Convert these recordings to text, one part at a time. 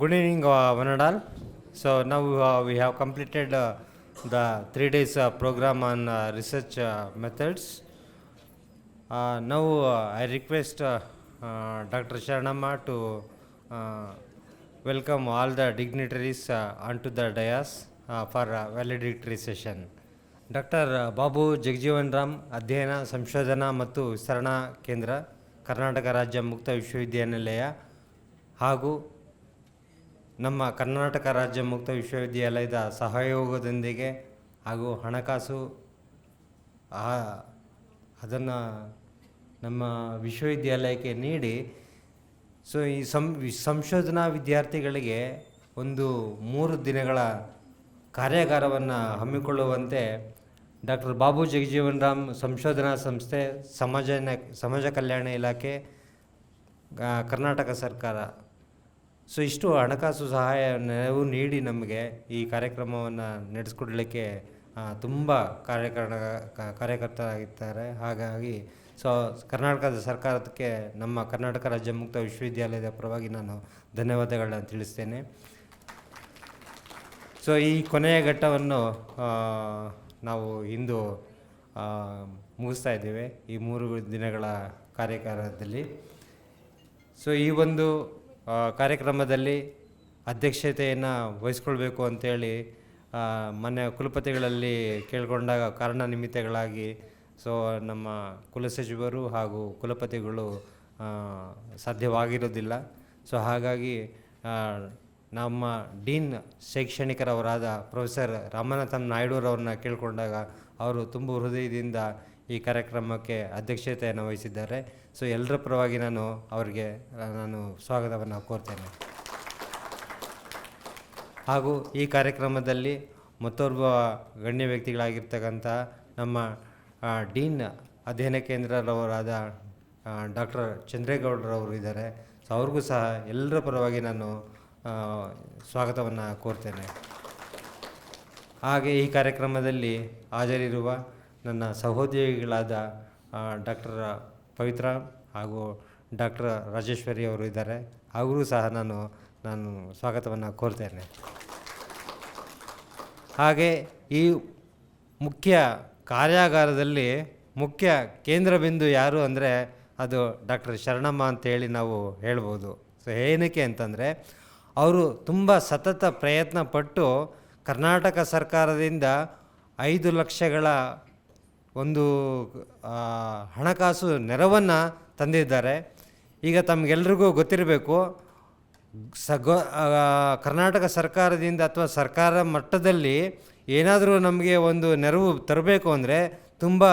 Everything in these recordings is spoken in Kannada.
Good evening, one and all. So now we have completed the 3 days program on research methods. Now I request Dr. Sharanamma to welcome all the dignitaries onto the dais for valedictory session. Doctor Babu Jagjivan Ram ಅಧ್ಯಯನ ಸಂಶೋಧನಾ ಮತ್ತು ವಿಸ್ತರಣಾ ಕೇಂದ್ರ, ಕರ್ನಾಟಕ ರಾಜ್ಯ ಮುಕ್ತ ವಿಶ್ವವಿದ್ಯಾನಿಲಯ ಹಾಗೂ ನಮ್ಮ ಕರ್ನಾಟಕ ರಾಜ್ಯ ಮುಕ್ತ ವಿಶ್ವವಿದ್ಯಾಲಯದ ಸಹಯೋಗದೊಂದಿಗೆ ಹಾಗೂ ಹಣಕಾಸು ಅದನ್ನು ನಮ್ಮ ವಿಶ್ವವಿದ್ಯಾಲಯಕ್ಕೆ ನೀಡಿ ಈ ಸಂಶೋಧನಾ ವಿದ್ಯಾರ್ಥಿಗಳಿಗೆ ಒಂದು 3 ದಿನಗಳ ಕಾರ್ಯಾಗಾರವನ್ನು ಹಮ್ಮಿಕೊಳ್ಳುವಂತೆ ಡಾಕ್ಟರ್ ಬಾಬು ಜಗಜೀವನ್ ರಾಮ್ ಸಂಶೋಧನಾ ಸಂಸ್ಥೆ, ಸಮಾಜ ಕಲ್ಯಾಣ ಇಲಾಖೆ, ಕರ್ನಾಟಕ ಸರ್ಕಾರ ಇಷ್ಟು ಹಣಕಾಸು ಸಹಾಯ ನೆರವು ನೀಡಿ ನಮಗೆ ಈ ಕಾರ್ಯಕ್ರಮವನ್ನು ನಡೆಸ್ಕೊಡ್ಲಿಕ್ಕೆ ತುಂಬ ಕಾರ್ಯಕರ್ತರಾಗಿದ್ದಾರೆ. ಹಾಗಾಗಿ ಕರ್ನಾಟಕದ ಸರ್ಕಾರಕ್ಕೆ ನಮ್ಮ ಕರ್ನಾಟಕ ರಾಜ್ಯ ಮುಕ್ತ ವಿಶ್ವವಿದ್ಯಾಲಯದ ಪರವಾಗಿ ನಾನು ಧನ್ಯವಾದಗಳನ್ನ ತಿಳಿಸ್ತೇನೆ. ಈ ಕೊನೆಯ ಘಟ್ಟವನ್ನು ನಾವು ಇಂದು ಮುಗಿಸ್ತಾ ಇದ್ದೇವೆ ಈ 3 ದಿನಗಳ ಕಾರ್ಯಾಗಾರದಲ್ಲಿ. ಈ ಒಂದು ಕಾರ್ಯಕ್ರಮದಲ್ಲಿ ಅಧ್ಯಕ್ಷತೆಯನ್ನು ವಹಿಸ್ಕೊಳ್ಬೇಕು ಅಂತೇಳಿ ಮೊನ್ನೆ ಕುಲಪತಿಗಳಲ್ಲಿ ಕೇಳಿಕೊಂಡಾಗ ಕಾರಣ ನಿಮಿತ್ತಗಳಾಗಿ ನಮ್ಮ ಕುಲಸಚಿವರು ಹಾಗೂ ಕುಲಪತಿಗಳು ಸಾಧ್ಯವಾಗಿರೋದಿಲ್ಲ. ಹಾಗಾಗಿ ನಮ್ಮ ಡೀನ್ ಶೈಕ್ಷಣಿಕರವರಾದ ಪ್ರೊಫೆಸರ್ ರಾಮನಾಥನ್ ನಾಯ್ಡುರವ್ರನ್ನ ಕೇಳಿಕೊಂಡಾಗ ಅವರು ತುಂಬ ಹೃದಯದಿಂದ ಈ ಕಾರ್ಯಕ್ರಮಕ್ಕೆ ಅಧ್ಯಕ್ಷತೆಯನ್ನು ವಹಿಸಿದ್ದಾರೆ. ಎಲ್ಲರ ಪರವಾಗಿ ನಾನು ಅವರಿಗೆ ಸ್ವಾಗತವನ್ನು ಕೋರ್ತೇನೆ. ಹಾಗೂ ಈ ಕಾರ್ಯಕ್ರಮದಲ್ಲಿ ಮತ್ತೋರ್ವ ಗಣ್ಯ ವ್ಯಕ್ತಿಗಳಾಗಿರ್ತಕ್ಕಂಥ ನಮ್ಮ ಡೀನ್ ಅಧ್ಯಯನ ಕೇಂದ್ರರವರಾದ ಡಾಕ್ಟರ್ ಚಂದ್ರೇಗೌಡರವರು ಇದ್ದಾರೆ. ಅವ್ರಿಗೂ ಸಹ ಎಲ್ಲರ ಪರವಾಗಿ ನಾನು ಸ್ವಾಗತವನ್ನು ಕೋರ್ತೇನೆ. ಹಾಗೆ ಈ ಕಾರ್ಯಕ್ರಮದಲ್ಲಿ ಹಾಜರಿರುವ ನನ್ನ ಸಹೋದ್ಯೋಗಿಗಳಾದ ಡಾಕ್ಟರ್ ಪವಿತ್ರ ಹಾಗೂ ಡಾಕ್ಟರ್ ರಾಜೇಶ್ವರಿ ಅವರು ಇದ್ದಾರೆ. ಅವರೂ ಸಹ ನಾನು ಸ್ವಾಗತವನ್ನು ಕೋರ್ತೇನೆ. ಹಾಗೆ ಈ ಮುಖ್ಯ ಕಾರ್ಯಾಗಾರದಲ್ಲಿ ಮುಖ್ಯ ಕೇಂದ್ರ ಬಿಂದು ಯಾರು ಅಂದರೆ ಅದು ಡಾಕ್ಟರ್ ಶರಣಮ್ಮ ಅಂತೇಳಿ ನಾವು ಹೇಳ್ಬೋದು. ಏನಕ್ಕೆ ಅಂತಂದರೆ ಅವರು ತುಂಬ ಸತತ ಪ್ರಯತ್ನ ಪಟ್ಟು ಕರ್ನಾಟಕ ಸರ್ಕಾರದಿಂದ 5 ಲಕ್ಷಗಳ ಒಂದು ಹಣಕಾಸು ನೆರವನ್ನು ತಂದಿದ್ದಾರೆ. ಈಗ ತಮಗೆಲ್ರಿಗೂ ಗೊತ್ತಿರಬೇಕು, ಕರ್ನಾಟಕ ಸರ್ಕಾರದಿಂದ ಅಥವಾ ಸರ್ಕಾರ ಮಟ್ಟದಲ್ಲಿ ಏನಾದರೂ ನಮಗೆ ಒಂದು ನೆರವು ತರಬೇಕು ಅಂದರೆ ತುಂಬ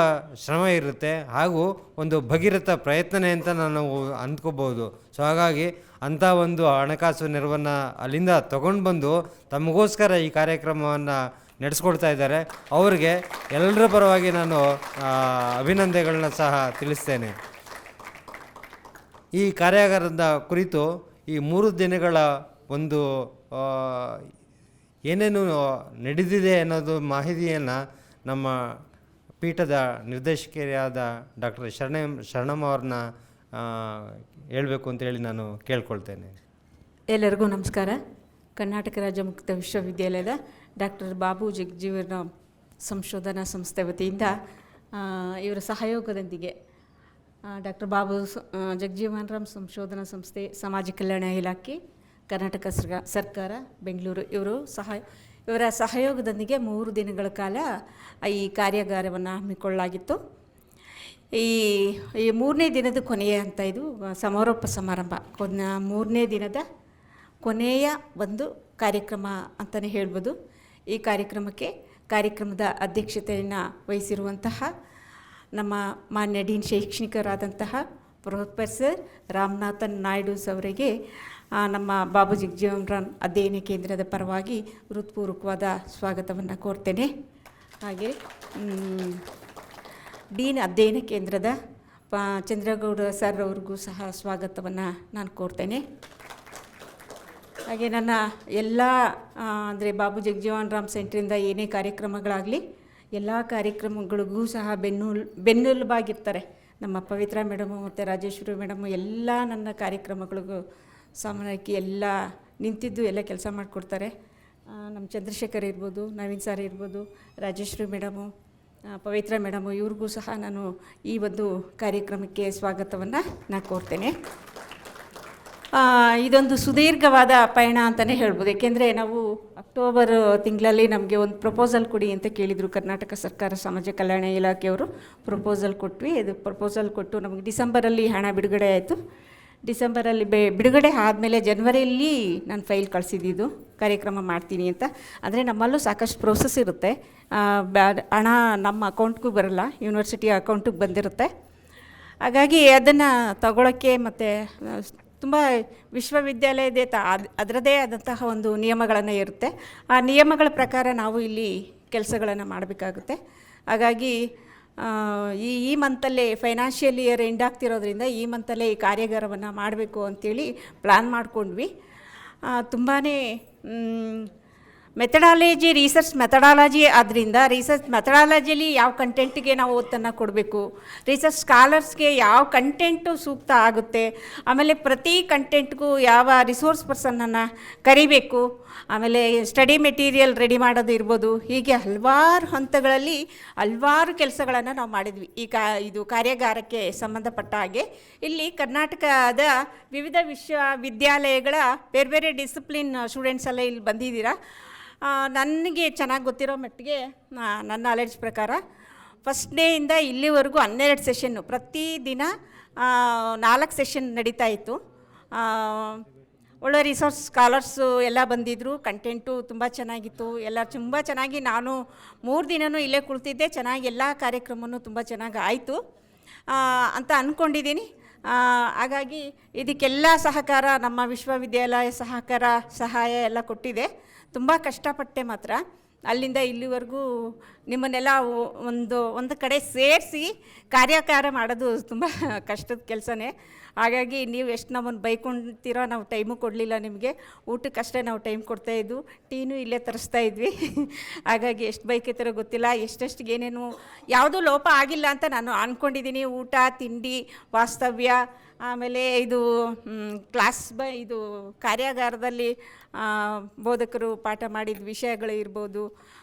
ಶ್ರಮ ಇರುತ್ತೆ ಹಾಗೂ ಒಂದು ಭಗೀರಥ ಪ್ರಯತ್ನನೇ ಅಂತ ನಾವು ಅಂದ್ಕೋಬೋದು. ಹಾಗಾಗಿ ಅಂಥ ಒಂದು ಹಣಕಾಸು ನೆರವನ್ನು ಅಲ್ಲಿಂದ ತಗೊಂಡು ಬಂದು ತಮಗೋಸ್ಕರ ಈ ಕಾರ್ಯಕ್ರಮವನ್ನು ನಡೆಸ್ಕೊಡ್ತಾ ಇದ್ದಾರೆ. ಅವರಿಗೆ ಎಲ್ಲರ ಪರವಾಗಿ ನಾನು ಅಭಿನಂದನೆಗಳನ್ನ ಸಹ ತಿಳಿಸ್ತೇನೆ. ಈ ಕಾರ್ಯಾಗಾರದ ಕುರಿತು ಈ 3 ದಿನಗಳ ಒಂದು ಏನೇನು ನಡೆದಿದೆ ಅನ್ನೋದು ಮಾಹಿತಿಯನ್ನು ನಮ್ಮ ಪೀಠದ ನಿರ್ದೇಶಕಿಯಾದ ಡಾಕ್ಟರ್ ಶರಣಮ್ಮ ಅವ್ರನ್ನ ಹೇಳಬೇಕು ಅಂತೇಳಿ ನಾನು ಕೇಳ್ಕೊಳ್ತೇನೆ. ಎಲ್ಲರಿಗೂ ನಮಸ್ಕಾರ. ಕರ್ನಾಟಕ ರಾಜ್ಯ ಮುಕ್ತ ವಿಶ್ವವಿದ್ಯಾಲಯದ ಡಾಕ್ಟರ್ ಬಾಬು ಜಗಜೀವನ್ ರಾಮ್ ಸಂಶೋಧನಾ ಸಂಸ್ಥೆ ವತಿಯಿಂದ ಇವರ ಸಹಯೋಗದೊಂದಿಗೆ ಡಾಕ್ಟರ್ ಬಾಬು ಜಗಜೀವನ್ ರಾಮ್ ಸಂಶೋಧನಾ ಸಂಸ್ಥೆ, ಸಮಾಜ ಕಲ್ಯಾಣ ಇಲಾಖೆ, ಕರ್ನಾಟಕ ಸರ್ಕಾರ ಬೆಂಗಳೂರು ಇವರ ಸಹಯೋಗದೊಂದಿಗೆ 3 ದಿನಗಳ ಕಾಲ ಈ ಕಾರ್ಯಾಗಾರವನ್ನು ಹಮ್ಮಿಕೊಳ್ಳಲಾಗಿತ್ತು. ಈ 3ನೇ ದಿನದ ಕೊನೆಯ ಅಂತ ಇದು ಸಮಾರೋಪ ಸಮಾರಂಭ, 3ನೇ ದಿನದ ಕೊನೆಯ ಒಂದು ಕಾರ್ಯಕ್ರಮ ಅಂತಲೇ ಹೇಳ್ಬೋದು. ಈ ಕಾರ್ಯಕ್ರಮದ ಅಧ್ಯಕ್ಷತೆಯನ್ನು ವಹಿಸಿರುವಂತಹ ನಮ್ಮ ಮಾನ್ಯ ಡೀನ್ ಶೈಕ್ಷಣಿಕರಾದಂತಹ ಪ್ರೊಫೆಸರ್ ರಾಮನಾಥನ್ ನಾಯ್ಡುಸ್ ಅವರಿಗೆ ನಮ್ಮ ಬಾಬು ಜಗಜೀವನ್ ರಾಮ್ ಅಧ್ಯಯನ ಕೇಂದ್ರದ ಪರವಾಗಿ ಹೃತ್ಪೂರ್ವಕವಾದ ಸ್ವಾಗತವನ್ನು ಕೋರ್ತೇನೆ. ಹಾಗೆ ಡೀನ್ ಅಧ್ಯಯನ ಕೇಂದ್ರದ ಚಂದ್ರಗೌಡ ಸರ್ ಅವ್ರಿಗೂ ಸಹ ಸ್ವಾಗತವನ್ನು ನಾನು ಕೋರ್ತೇನೆ. ಹಾಗೆ ನನ್ನ ಎಲ್ಲ ಅಂದರೆ ಬಾಬು ಜಗಜೀವನ್ ರಾಮ್ ಸೆಂಟ್ರಿಂದ ಏನೇ ಕಾರ್ಯಕ್ರಮಗಳಾಗಲಿ ಎಲ್ಲ ಕಾರ್ಯಕ್ರಮಗಳಿಗೂ ಸಹ ಬೆನ್ನೆಲುಬಾಗಿರ್ತಾರೆ ನಮ್ಮ ಪವಿತ್ರ ಮೇಡಮು ಮತ್ತು ರಾಜೇಶ್ವರಿ ಮೇಡಮು. ಎಲ್ಲ ನನ್ನ ಕಾರ್ಯಕ್ರಮಗಳಿಗೂ ಸಾಮಾನ್ಯಕ್ಕೆ ಎಲ್ಲ ನಿಂತಿದ್ದು ಎಲ್ಲ ಕೆಲಸ ಮಾಡಿಕೊಡ್ತಾರೆ. ನಮ್ಮ ಚಂದ್ರಶೇಖರ್ ಇರ್ಬೋದು, ನವೀನ್ ಸರ್ ಇರ್ಬೋದು, ರಾಜೇಶ್ವರಿ ಮೇಡಮು, ಪವಿತ್ರ ಮೇಡಮು, ಇವ್ರಿಗೂ ಸಹ ನಾನು ಈ ಒಂದು ಕಾರ್ಯಕ್ರಮಕ್ಕೆ ಸ್ವಾಗತವನ್ನು ನಾನು ಕೋರ್ತೇನೆ. ಇದೊಂದು ಸುದೀರ್ಘವಾದ ಪಯಣ ಅಂತಲೇ ಹೇಳ್ಬೋದು. ಏಕೆಂದರೆ ನಾವು ಅಕ್ಟೋಬರ್ ತಿಂಗಳಲ್ಲಿ ನಮಗೆ ಒಂದು ಪ್ರಪೋಸಲ್ ಕೊಡಿ ಅಂತ ಕೇಳಿದರು. ಕರ್ನಾಟಕ ಸರ್ಕಾರ ಸಮಾಜ ಕಲ್ಯಾಣ ಇಲಾಖೆಯವರು ಪ್ರಪೋಸಲ್ ಕೊಟ್ವಿ. ಇದು ಪ್ರಪೋಸಲ್ ಕೊಟ್ಟು ನಮಗೆ ಡಿಸೆಂಬರಲ್ಲಿ ಹಣ ಬಿಡುಗಡೆ ಆಯಿತು. ಡಿಸೆಂಬರಲ್ಲಿ ಬಿಡುಗಡೆ ಆದಮೇಲೆ ಜನವರಿಯಲ್ಲಿ ನಾನು ಫೈಲ್ ಕಳಿಸಿದ್ದು ಕಾರ್ಯಕ್ರಮ ಮಾಡ್ತೀನಿ ಅಂತ. ಅಂದರೆ ನಮ್ಮಲ್ಲೂ ಸಾಕಷ್ಟು ಪ್ರೋಸೆಸ್ ಇರುತ್ತೆ. ಹಣ ನಮ್ಮ ಅಕೌಂಟ್ಗೂ ಬರಲ್ಲ, ಯೂನಿವರ್ಸಿಟಿ ಅಕೌಂಟಿಗೆ ಬಂದಿರುತ್ತೆ. ಹಾಗಾಗಿ ಅದನ್ನು ತಗೊಳ್ಳೋಕ್ಕೆ ಮತ್ತು ತುಂಬ ವಿಶ್ವವಿದ್ಯಾಲಯದ ಅದರದ್ದೇ ಆದಂತಹ ಒಂದು ನಿಯಮಗಳನ್ನು ಇರುತ್ತೆ. ಆ ನಿಯಮಗಳ ಪ್ರಕಾರ ನಾವು ಇಲ್ಲಿ ಕೆಲಸಗಳನ್ನು ಮಾಡಬೇಕಾಗುತ್ತೆ. ಹಾಗಾಗಿ ಈ ಮಂತಲ್ಲೇ ಫೈನಾನ್ಷಿಯಲ್ ಇಯರ್ ಎಂಡ್ ಆಗ್ತಿರೋದ್ರಿಂದ ಈ ಮಂತಲ್ಲೇ ಈ ಕಾರ್ಯಾಗಾರವನ್ನು ಮಾಡಬೇಕು ಅಂಥೇಳಿ ಪ್ಲ್ಯಾನ್ ಮಾಡ್ಕೊಂಡ್ವಿ. ತುಂಬಾ ರಿಸರ್ಚ್ ಮೆಥಡಾಲಜಿ ಆದ್ದರಿಂದ ರಿಸರ್ಚ್ ಮೆಥಡಾಲಜಿಲಿ ಯಾವ ಕಂಟೆಂಟಿಗೆ ನಾವು ಒತ್ತನ್ನು ಕೊಡಬೇಕು, ರಿಸರ್ಚ್ ಸ್ಕಾಲರ್ಸ್ಗೆ ಯಾವ ಕಂಟೆಂಟು ಸೂಕ್ತ ಆಗುತ್ತೆ, ಆಮೇಲೆ ಪ್ರತಿ ಕಂಟೆಂಟ್ಗೂ ಯಾವ ರಿಸೋರ್ಸ್ ಪರ್ಸನ್ನನ್ನು ಕರಿಬೇಕು, ಆಮೇಲೆ ಸ್ಟಡಿ ಮೆಟೀರಿಯಲ್ ರೆಡಿ ಮಾಡೋದು ಇರ್ಬೋದು. ಹೀಗೆ ಹಲವಾರು ಹಂತಗಳಲ್ಲಿ ಹಲವಾರು ಕೆಲಸಗಳನ್ನು ನಾವು ಮಾಡಿದ್ವಿ. ಇದು ಕಾರ್ಯಾಗಾರಕ್ಕೆ ಸಂಬಂಧಪಟ್ಟ ಹಾಗೆ ಇಲ್ಲಿ ಕರ್ನಾಟಕದ ವಿವಿಧ ವಿಶ್ವವಿದ್ಯಾಲಯಗಳ ಬೇರೆ ಬೇರೆ ಡಿಸಿಪ್ಲಿನ್ ಸ್ಟೂಡೆಂಟ್ಸ್ ಎಲ್ಲ ಇಲ್ಲಿ ಬಂದಿದ್ದೀರಾ. ನನಗೆ ಚೆನ್ನಾಗಿ ಗೊತ್ತಿರೋ ಮಟ್ಟಿಗೆ ನನ್ನ ನಾಲೆಡ್ಜ್ ಪ್ರಕಾರ ಫಸ್ಟ್ ಡೇಯಿಂದ ಇಲ್ಲಿವರೆಗೂ 12 ಸೆಷನ್ನು, ಪ್ರತಿದಿನ 4 ಸೆಷನ್ ನಡೀತಾ ಇತ್ತು. ಒಳ್ಳೆ ರಿಸೋರ್ಸ್ ಸ್ಕಾಲರ್ಸು ಎಲ್ಲ ಬಂದಿದ್ದರು. ಕಂಟೆಂಟು ತುಂಬ ಚೆನ್ನಾಗಿತ್ತು. ಎಲ್ಲ ತುಂಬ ಚೆನ್ನಾಗಿ ನಾನು 3 ದಿನವೂ ಇಲ್ಲೇ ಕುಳಿತಿದ್ದೆ. ಚೆನ್ನಾಗಿ ಎಲ್ಲ ಕಾರ್ಯಕ್ರಮವೂ ತುಂಬ ಚೆನ್ನಾಗಿ ಆಯಿತು ಅಂತ ಅಂದ್ಕೊಂಡಿದ್ದೀನಿ. ಹಾಗಾಗಿ ಇದಕ್ಕೆಲ್ಲ ಸಹಕಾರ ನಮ್ಮ ವಿಶ್ವವಿದ್ಯಾಲಯ ಸಹಾಯ ಎಲ್ಲ ಕೊಟ್ಟಿದೆ. ತುಂಬ ಕಷ್ಟಪಟ್ಟೆ ಮಾತ್ರ. ಅಲ್ಲಿಂದ ಇಲ್ಲಿವರೆಗೂ ನಿಮ್ಮನ್ನೆಲ್ಲ ಒಂದು ಕಡೆ ಸೇರಿಸಿ ಕಾರ್ಯಾಗಾರ ಮಾಡೋದು ತುಂಬ ಕಷ್ಟದ ಕೆಲಸನೇ. ಹಾಗಾಗಿ ನೀವು ಎಷ್ಟು ನಮ್ಮನ್ನು ಬೈಕೊಂತೀರೋ ನಾವು ಟೈಮು ಕೊಡಲಿಲ್ಲ ನಿಮಗೆ. ಊಟಕ್ಕಷ್ಟೇ ನಾವು ಟೈಮ್ ಕೊಡ್ತಾಯಿದ್ವು. ಟೀನೂ ಇಲ್ಲೇ ತರಿಸ್ತಾ ಇದ್ವಿ. ಹಾಗಾಗಿ ಎಷ್ಟು ಬೈಕೈತಾರೋ ಗೊತ್ತಿಲ್ಲ. ಎಷ್ಟೆಷ್ಟು ಏನೇನು ಯಾವುದೂ ಲೋಪ ಆಗಿಲ್ಲ ಅಂತ ನಾನು ಅಂದ್ಕೊಂಡಿದ್ದೀನಿ. ಊಟ, ತಿಂಡಿ, ವಾಸ್ತವ್ಯ, ಆಮೇಲೆ ಇದು ಇದು ಕಾರ್ಯಾಗಾರದಲ್ಲಿ ಬೋಧಕರು ಪಾಠ ಮಾಡಿದ ವಿಷಯಗಳು ಇರ್ಬೋದು.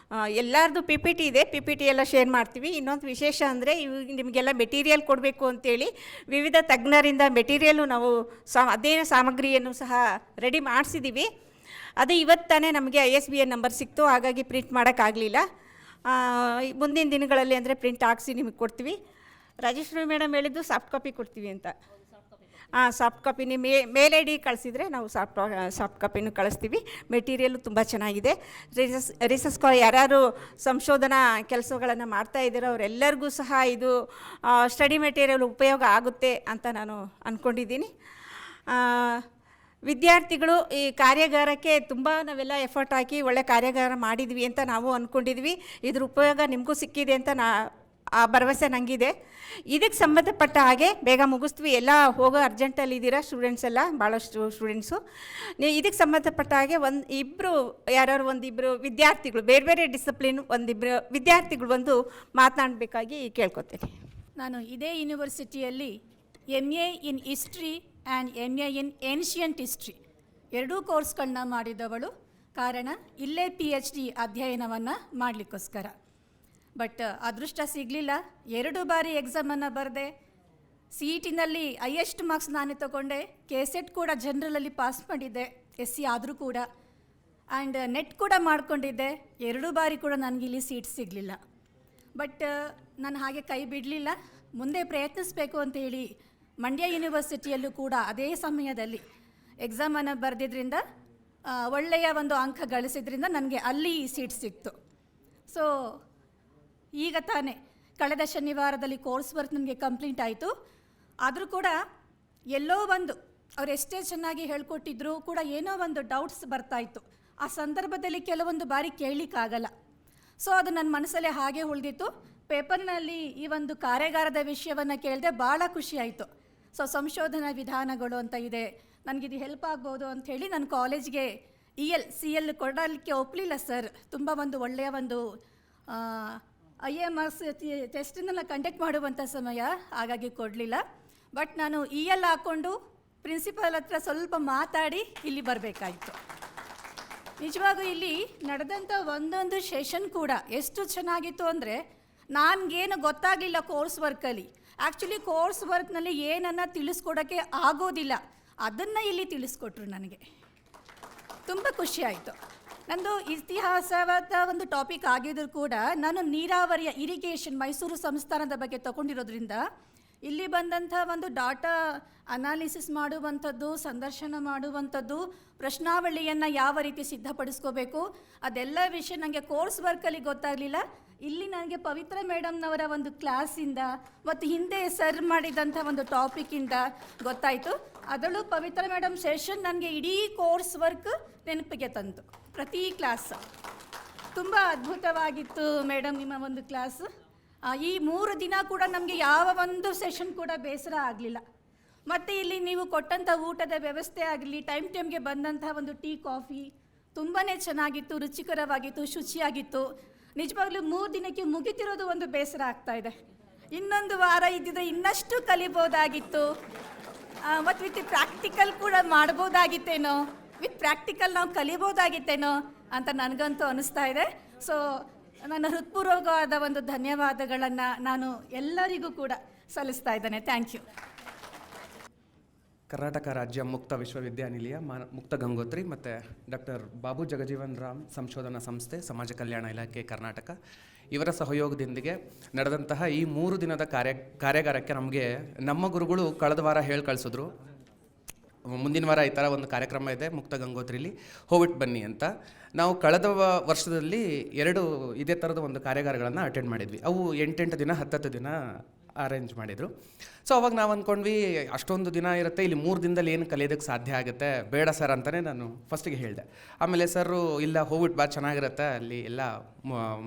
ಎಲ್ಲರದು PPT ಇದೆ. PPT ಎಲ್ಲ ಶೇರ್ ಮಾಡ್ತೀವಿ. ಇನ್ನೊಂದು ವಿಶೇಷ ಅಂದರೆ ನಿಮಗೆಲ್ಲ ಮೆಟೀರಿಯಲ್ ಕೊಡಬೇಕು ಅಂತೇಳಿ ವಿವಿಧ ತಜ್ಞರಿಂದ ಮೆಟೀರಿಯಲ್ಲು ನಾವು ಅಧ್ಯಯನ ಸಾಮಗ್ರಿಯನ್ನು ಸಹ ರೆಡಿ ಮಾಡಿಸಿದ್ದೀವಿ. ಅದು ಇವತ್ತು ತಾನೇ ನಮಗೆ ISBN ನಂಬರ್ ಸಿಕ್ತು. ಹಾಗಾಗಿ ಪ್ರಿಂಟ್ ಮಾಡೋಕ್ಕಾಗಲಿಲ್ಲ. ಮುಂದಿನ ದಿನಗಳಲ್ಲಿ ಅಂದರೆ ಪ್ರಿಂಟ್ ಹಾಕ್ಸಿ ನಿಮಗೆ ಕೊಡ್ತೀವಿ. ರಾಜೇಶ್ವರಿ ಮೇಡಮ್ ಹೇಳಿದ್ದು ಸಾಫ್ಟ್ ಕಾಪಿ ಕೊಡ್ತೀವಿ ಅಂತ. ಸಾಫ್ಟ್ ಕಾಪಿ ನಿಮ್ಮ ಮೇಲ್ ID ಕಳಿಸಿದರೆ ನಾವು ಸಾಫ್ಟ್ ಕಾಪಿನೂ ಕಳಿಸ್ತೀವಿ. ಮೆಟೀರಿಯಲ್ಲು ತುಂಬ ಚೆನ್ನಾಗಿದೆ. ರಿಸರ್ಚ್ ಯಾರ್ಯಾರು ಸಂಶೋಧನಾ ಕೆಲಸಗಳನ್ನು ಮಾಡ್ತಾ ಇದ್ದೀರೋ ಅವರೆಲ್ಲರಿಗೂ ಸಹ ಇದು ಸ್ಟಡಿ ಮೆಟೀರಿಯಲ್ ಉಪಯೋಗ ಆಗುತ್ತೆ ಅಂತ ನಾನು ಅಂದ್ಕೊಂಡಿದ್ದೀನಿ. ವಿದ್ಯಾರ್ಥಿಗಳು ಈ ಕಾರ್ಯಾಗಾರಕ್ಕೆ ತುಂಬ ನಾವೆಲ್ಲ ಎಫರ್ಟ್ ಹಾಕಿ ಒಳ್ಳೆ ಕಾರ್ಯಾಗಾರ ಮಾಡಿದ್ವಿ ಅಂತ ನಾವು ಅಂದ್ಕೊಂಡಿದ್ವಿ. ಇದ್ರ ಉಪಯೋಗ ನಿಮಗೂ ಸಿಕ್ಕಿದೆ ಅಂತ ಆ ಭರವಸೆ ನನಗಿದೆ. ಇದಕ್ಕೆ ಸಂಬಂಧಪಟ್ಟ ಹಾಗೆ ಬೇಗ ಮುಗಿಸ್ತೀವಿ. ಎಲ್ಲ ಹೋಗೋ ಅರ್ಜೆಂಟಲ್ಲಿದ್ದೀರಾ ಸ್ಟೂಡೆಂಟ್ಸ್ ಎಲ್ಲ, ಭಾಳಷ್ಟು ಸ್ಟೂಡೆಂಟ್ಸು. ಇದಕ್ಕೆ ಸಂಬಂಧಪಟ್ಟ ಹಾಗೆ ಒಂದಿಬ್ಬರು ವಿದ್ಯಾರ್ಥಿಗಳು, ಬೇರೆ ಬೇರೆ ಡಿಸಿಪ್ಲಿನ್ ಒಂದಿಬ್ಬರು ವಿದ್ಯಾರ್ಥಿಗಳು ಬಂದು ಮಾತನಾಡಬೇಕಾಗಿ ಕೇಳ್ಕೊತೀನಿ. ನಾನು ಇದೇ ಯೂನಿವರ್ಸಿಟಿಯಲ್ಲಿ MA in history and MA in ancient history ಎರಡೂ ಕೋರ್ಸ್ಗಳನ್ನ ಮಾಡಿದವಳು. ಕಾರಣ ಇಲ್ಲೇ PhD ಅಧ್ಯಯನವನ್ನು ಮಾಡಲಿಕ್ಕೋಸ್ಕರ. ಬಟ್ ಅದೃಷ್ಟ ಸಿಗಲಿಲ್ಲ. 2 ಬಾರಿ ಎಕ್ಸಾಮನ್ನು ಬರೆದೆ. CETನಲ್ಲಿ ಹೈಯೆಸ್ಟ್ ಮಾರ್ಕ್ಸ್ ನಾನೇ ತೊಗೊಂಡೆ. KSET ಕೂಡ ಜನರಲಲ್ಲಿ ಪಾಸ್ ಮಾಡಿದ್ದೆ, SC ಆದರೂ ಕೂಡ. ಆ್ಯಂಡ್ ನೆಟ್ ಕೂಡ ಮಾಡಿಕೊಂಡಿದ್ದೆ. 2 ಬಾರಿ ಕೂಡ ನನಗಿಲ್ಲಿ ಸೀಟ್ ಸಿಗಲಿಲ್ಲ. ಬಟ್ ನಾನು ಹಾಗೆ ಕೈ ಬಿಡಲಿಲ್ಲ. ಮುಂದೆ ಪ್ರಯತ್ನಿಸಬೇಕು ಅಂತೇಳಿ ಮಂಡ್ಯ ಯೂನಿವರ್ಸಿಟಿಯಲ್ಲೂ ಕೂಡ ಅದೇ ಸಮಯದಲ್ಲಿ ಎಕ್ಸಾಮನ್ನು ಬರೆದಿದ್ದರಿಂದ ಒಳ್ಳೆಯ ಒಂದು ಅಂಕ ಗಳಿಸಿದ್ರಿಂದ ನನಗೆ ಅಲ್ಲಿ ಸೀಟ್ ಸಿಕ್ತು. ಸೊ ಈಗ ತಾನೇ ಕಳೆದ ಶನಿವಾರದಲ್ಲಿ ಕೋರ್ಸ್ ವರ್ಕ್ ನನಗೆ ಕಂಪ್ಲೀಟ್ ಆಯಿತು. ಆದರೂ ಕೂಡ ಎಲ್ಲೋ ಒಂದು ಅವ್ರು ಎಷ್ಟೇ ಚೆನ್ನಾಗಿ ಹೇಳ್ಕೊಟ್ಟಿದ್ರು ಕೂಡ ಏನೋ ಒಂದು ಡೌಟ್ಸ್ ಬರ್ತಾಯಿತ್ತು. ಆ ಸಂದರ್ಭದಲ್ಲಿ ಕೆಲವೊಂದು ಬಾರಿ ಕೇಳಲಿಕ್ಕಾಗಲ್ಲ. ಸೊ ಅದು ನನ್ನ ಮನಸ್ಸಲ್ಲೇ ಹಾಗೆ ಉಳಿದಿತ್ತು. ಪೇಪರ್ನಲ್ಲಿ ಈ ಒಂದು ಕಾರ್ಯಾಗಾರದ ವಿಷಯವನ್ನು ಕೇಳಿದೆ, ಭಾಳ ಖುಷಿಯಾಯಿತು. ಸೊ ಸಂಶೋಧನಾ ವಿಧಾನಗಳು ಅಂತ ಇದೆ, ನನಗಿದು ಹೆಲ್ಪ್ ಆಗ್ಬೋದು ಅಂಥೇಳಿ ನನ್ನ ಕಾಲೇಜ್ಗೆ CL ಕೊಡಲಿಕ್ಕೆ ಒಪ್ಪಲಿಲ್ಲ ಸರ್. ತುಂಬ ಒಂದು ಒಳ್ಳೆಯ ಒಂದು IMS ಟೆಸ್ಟನ್ನೆಲ್ಲ ಕಂಡಕ್ಟ್ ಮಾಡುವಂಥ ಸಮಯ, ಹಾಗಾಗಿ ಕೊಡಲಿಲ್ಲ. ಬಟ್ ನಾನು EL ಹಾಕ್ಕೊಂಡು ಪ್ರಿನ್ಸಿಪಾಲ್ ಹತ್ರ ಸ್ವಲ್ಪ ಮಾತಾಡಿ ಇಲ್ಲಿ ಬರಬೇಕಾಯಿತು. ನಿಜವಾಗೂ ಇಲ್ಲಿ ನಡೆದಂಥ ಒಂದೊಂದು ಸೆಷನ್ ಕೂಡ ಎಷ್ಟು ಚೆನ್ನಾಗಿತ್ತು ಅಂದರೆ, ನನಗೇನು ಗೊತ್ತಾಗಲಿಲ್ಲ ಕೋರ್ಸ್ ವರ್ಕಲ್ಲಿ. ಆ್ಯಕ್ಚುಲಿ ಕೋರ್ಸ್ ವರ್ಕ್ನಲ್ಲಿ ಏನನ್ನು ತಿಳಿಸ್ಕೊಡೋಕ್ಕೆ ಆಗೋದಿಲ್ಲ, ಅದನ್ನು ಇಲ್ಲಿ ತಿಳಿಸ್ಕೊಟ್ರು. ನನಗೆ ತುಂಬ ಖುಷಿಯಾಯಿತು. ನಂದು ಇತಿಹಾಸವಾದ ಒಂದು ಟಾಪಿಕ್ ಆಗಿದ್ರು ಕೂಡ ನಾನು ನೀರಾವರಿಯ ಇರಿಗೇಷನ್ ಮೈಸೂರು ಸಂಸ್ಥಾನದ ಬಗ್ಗೆ ತಗೊಂಡಿರೋದ್ರಿಂದ ಇಲ್ಲಿ ಬಂದಂಥ ಒಂದು ಡಾಟಾ ಅನಾಲಿಸಿಸ್ ಮಾಡುವಂಥದ್ದು, ಸಂದರ್ಶನ ಮಾಡುವಂಥದ್ದು, ಪ್ರಶ್ನಾವಳಿಯನ್ನು ಯಾವ ರೀತಿ ಸಿದ್ಧಪಡಿಸ್ಕೋಬೇಕು, ಅದೆಲ್ಲ ವಿಷಯ ನನಗೆ ಕೋರ್ಸ್ ವರ್ಕಲ್ಲಿ ಗೊತ್ತಾಗಲಿಲ್ಲ. ಇಲ್ಲಿ ನನಗೆ ಪವಿತ್ರ ಮೇಡಮ್ನವರ ಒಂದು ಕ್ಲಾಸಿಂದ ಮತ್ತು ಹಿಂದೆ ಸರ್ ಮಾಡಿದಂಥ ಒಂದು ಟಾಪಿಕ್ಕಿಂದ ಗೊತ್ತಾಯಿತು. ಅದರಲ್ಲೂ ಪವಿತ್ರ ಮೇಡಮ್ ಸೆಷನ್ ನನಗೆ ಇಡೀ ಕೋರ್ಸ್ ವರ್ಕ್ ನೆನಪಿಗೆ ತಂತು. ಪ್ರತಿ ಕ್ಲಾಸ್ ತುಂಬ ಅದ್ಭುತವಾಗಿತ್ತು ಮೇಡಮ್ ನಿಮ್ಮ ಒಂದು ಕ್ಲಾಸ್. ಈ 3 ದಿನ ಕೂಡ ನಮಗೆ ಯಾವ ಒಂದು ಸೆಷನ್ ಕೂಡ ಬೇಸರ ಆಗಲಿಲ್ಲ. ಮತ್ತು ಇಲ್ಲಿ ನೀವು ಕೊಟ್ಟಂಥ ಊಟದ ವ್ಯವಸ್ಥೆ ಆಗಲಿ, ಟೈಮ್ಗೆ ಬಂದಂಥ ಒಂದು ಟೀ ಕಾಫಿ ತುಂಬಾ ಚೆನ್ನಾಗಿತ್ತು, ರುಚಿಕರವಾಗಿತ್ತು, ಶುಚಿಯಾಗಿತ್ತು. ನಿಜವಾಗ್ಲೂ 3 ದಿನಕ್ಕೆ ಮುಗಿತಿರೋದು ಒಂದು ಬೇಸರ ಆಗ್ತಾ ಇದೆ. ಇನ್ನೊಂದು ವಾರ ಇದ್ದಿದ್ರೆ ಇನ್ನಷ್ಟು ಕಲಿಬೋದಾಗಿತ್ತು. ಮತ್ತು ವಿತ್ ಪ್ರಾಕ್ಟಿಕಲ್ ಕೂಡ ಮಾಡ್ಬೋದಾಗಿತ್ತೇನೋ, ವಿತ್ ಪ್ರಾಕ್ಟಿಕಲ್ ನಾವು ಕಲಿಬೋದಾಗಿತ್ತೇನೋ ಅಂತ ನನಗಂತೂ ಅನಿಸ್ತಾ ಇದೆ. ಸೊ ನನ್ನ ಹೃತ್ಪೂರ್ವಕವಾದ ಒಂದು ಧನ್ಯವಾದಗಳನ್ನು ನಾನು ಎಲ್ಲರಿಗೂ ಕೂಡ ಸಲ್ಲಿಸ್ತಾ ಇದ್ದೇನೆ. Thank you. ಕರ್ನಾಟಕ ರಾಜ್ಯ ಮುಕ್ತ ವಿಶ್ವವಿದ್ಯಾನಿಲಯ ಮುಕ್ತ ಗಂಗೋತ್ರಿ ಮತ್ತು ಡಾಕ್ಟರ್ ಬಾಬು ಜಗಜೀವನ್ ರಾಮ್ ಸಂಶೋಧನಾ ಸಂಸ್ಥೆ ಸಮಾಜ ಕಲ್ಯಾಣ ಇಲಾಖೆ ಕರ್ನಾಟಕ ಇವರ ಸಹಯೋಗದೊಂದಿಗೆ ನಡೆದಂತಹ ಈ 3 ದಿನದ ಕಾರ್ಯಾಗಾರಕ್ಕೆ ನಮಗೆ ನಮ್ಮ ಗುರುಗಳು ಕಳೆದ ವಾರ ಹೇಳಿ ಕಳಿಸಿದ್ರು, ಮುಂದಿನ ವಾರ ಈ ಥರ ಒಂದು ಕಾರ್ಯಕ್ರಮ ಇದೆ ಮುಕ್ತ ಗಂಗೋತ್ರಿಲಿ, ಹೋಗ್ಬಿಟ್ಟು ಬನ್ನಿ ಅಂತ. ನಾವು ಕಳೆದ ವರ್ಷದಲ್ಲಿ 2 ಇದೇ ಥರದ ಒಂದು ಕಾರ್ಯಾಗಾರಗಳನ್ನು ಅಟೆಂಡ್ ಮಾಡಿದ್ವಿ. ಅವು 8 ದಿನ 10 ದಿನ ಅರೇಂಜ್ ಮಾಡಿದರು. ಸೊ ಅವಾಗ ನಾವು ಅಂದ್ಕೊಂಡ್ವಿ ಅಷ್ಟೊಂದು ದಿನ ಇರುತ್ತೆ, ಇಲ್ಲಿ 3 ದಿನದಲ್ಲಿ ಏನು ಕಲಿಯೋದಕ್ಕೆ ಸಾಧ್ಯ ಆಗುತ್ತೆ, ಬೇಡ ಸರ್ ಅಂತಲೇ ನಾನು ಫಸ್ಟಿಗೆ ಹೇಳಿದೆ. ಆಮೇಲೆ ಸರು ಇಲ್ಲ ಹೋಗ್ಬಿಟ್ಟು ಬಾ ಚೆನ್ನಾಗಿರುತ್ತೆ, ಅಲ್ಲಿ ಎಲ್ಲ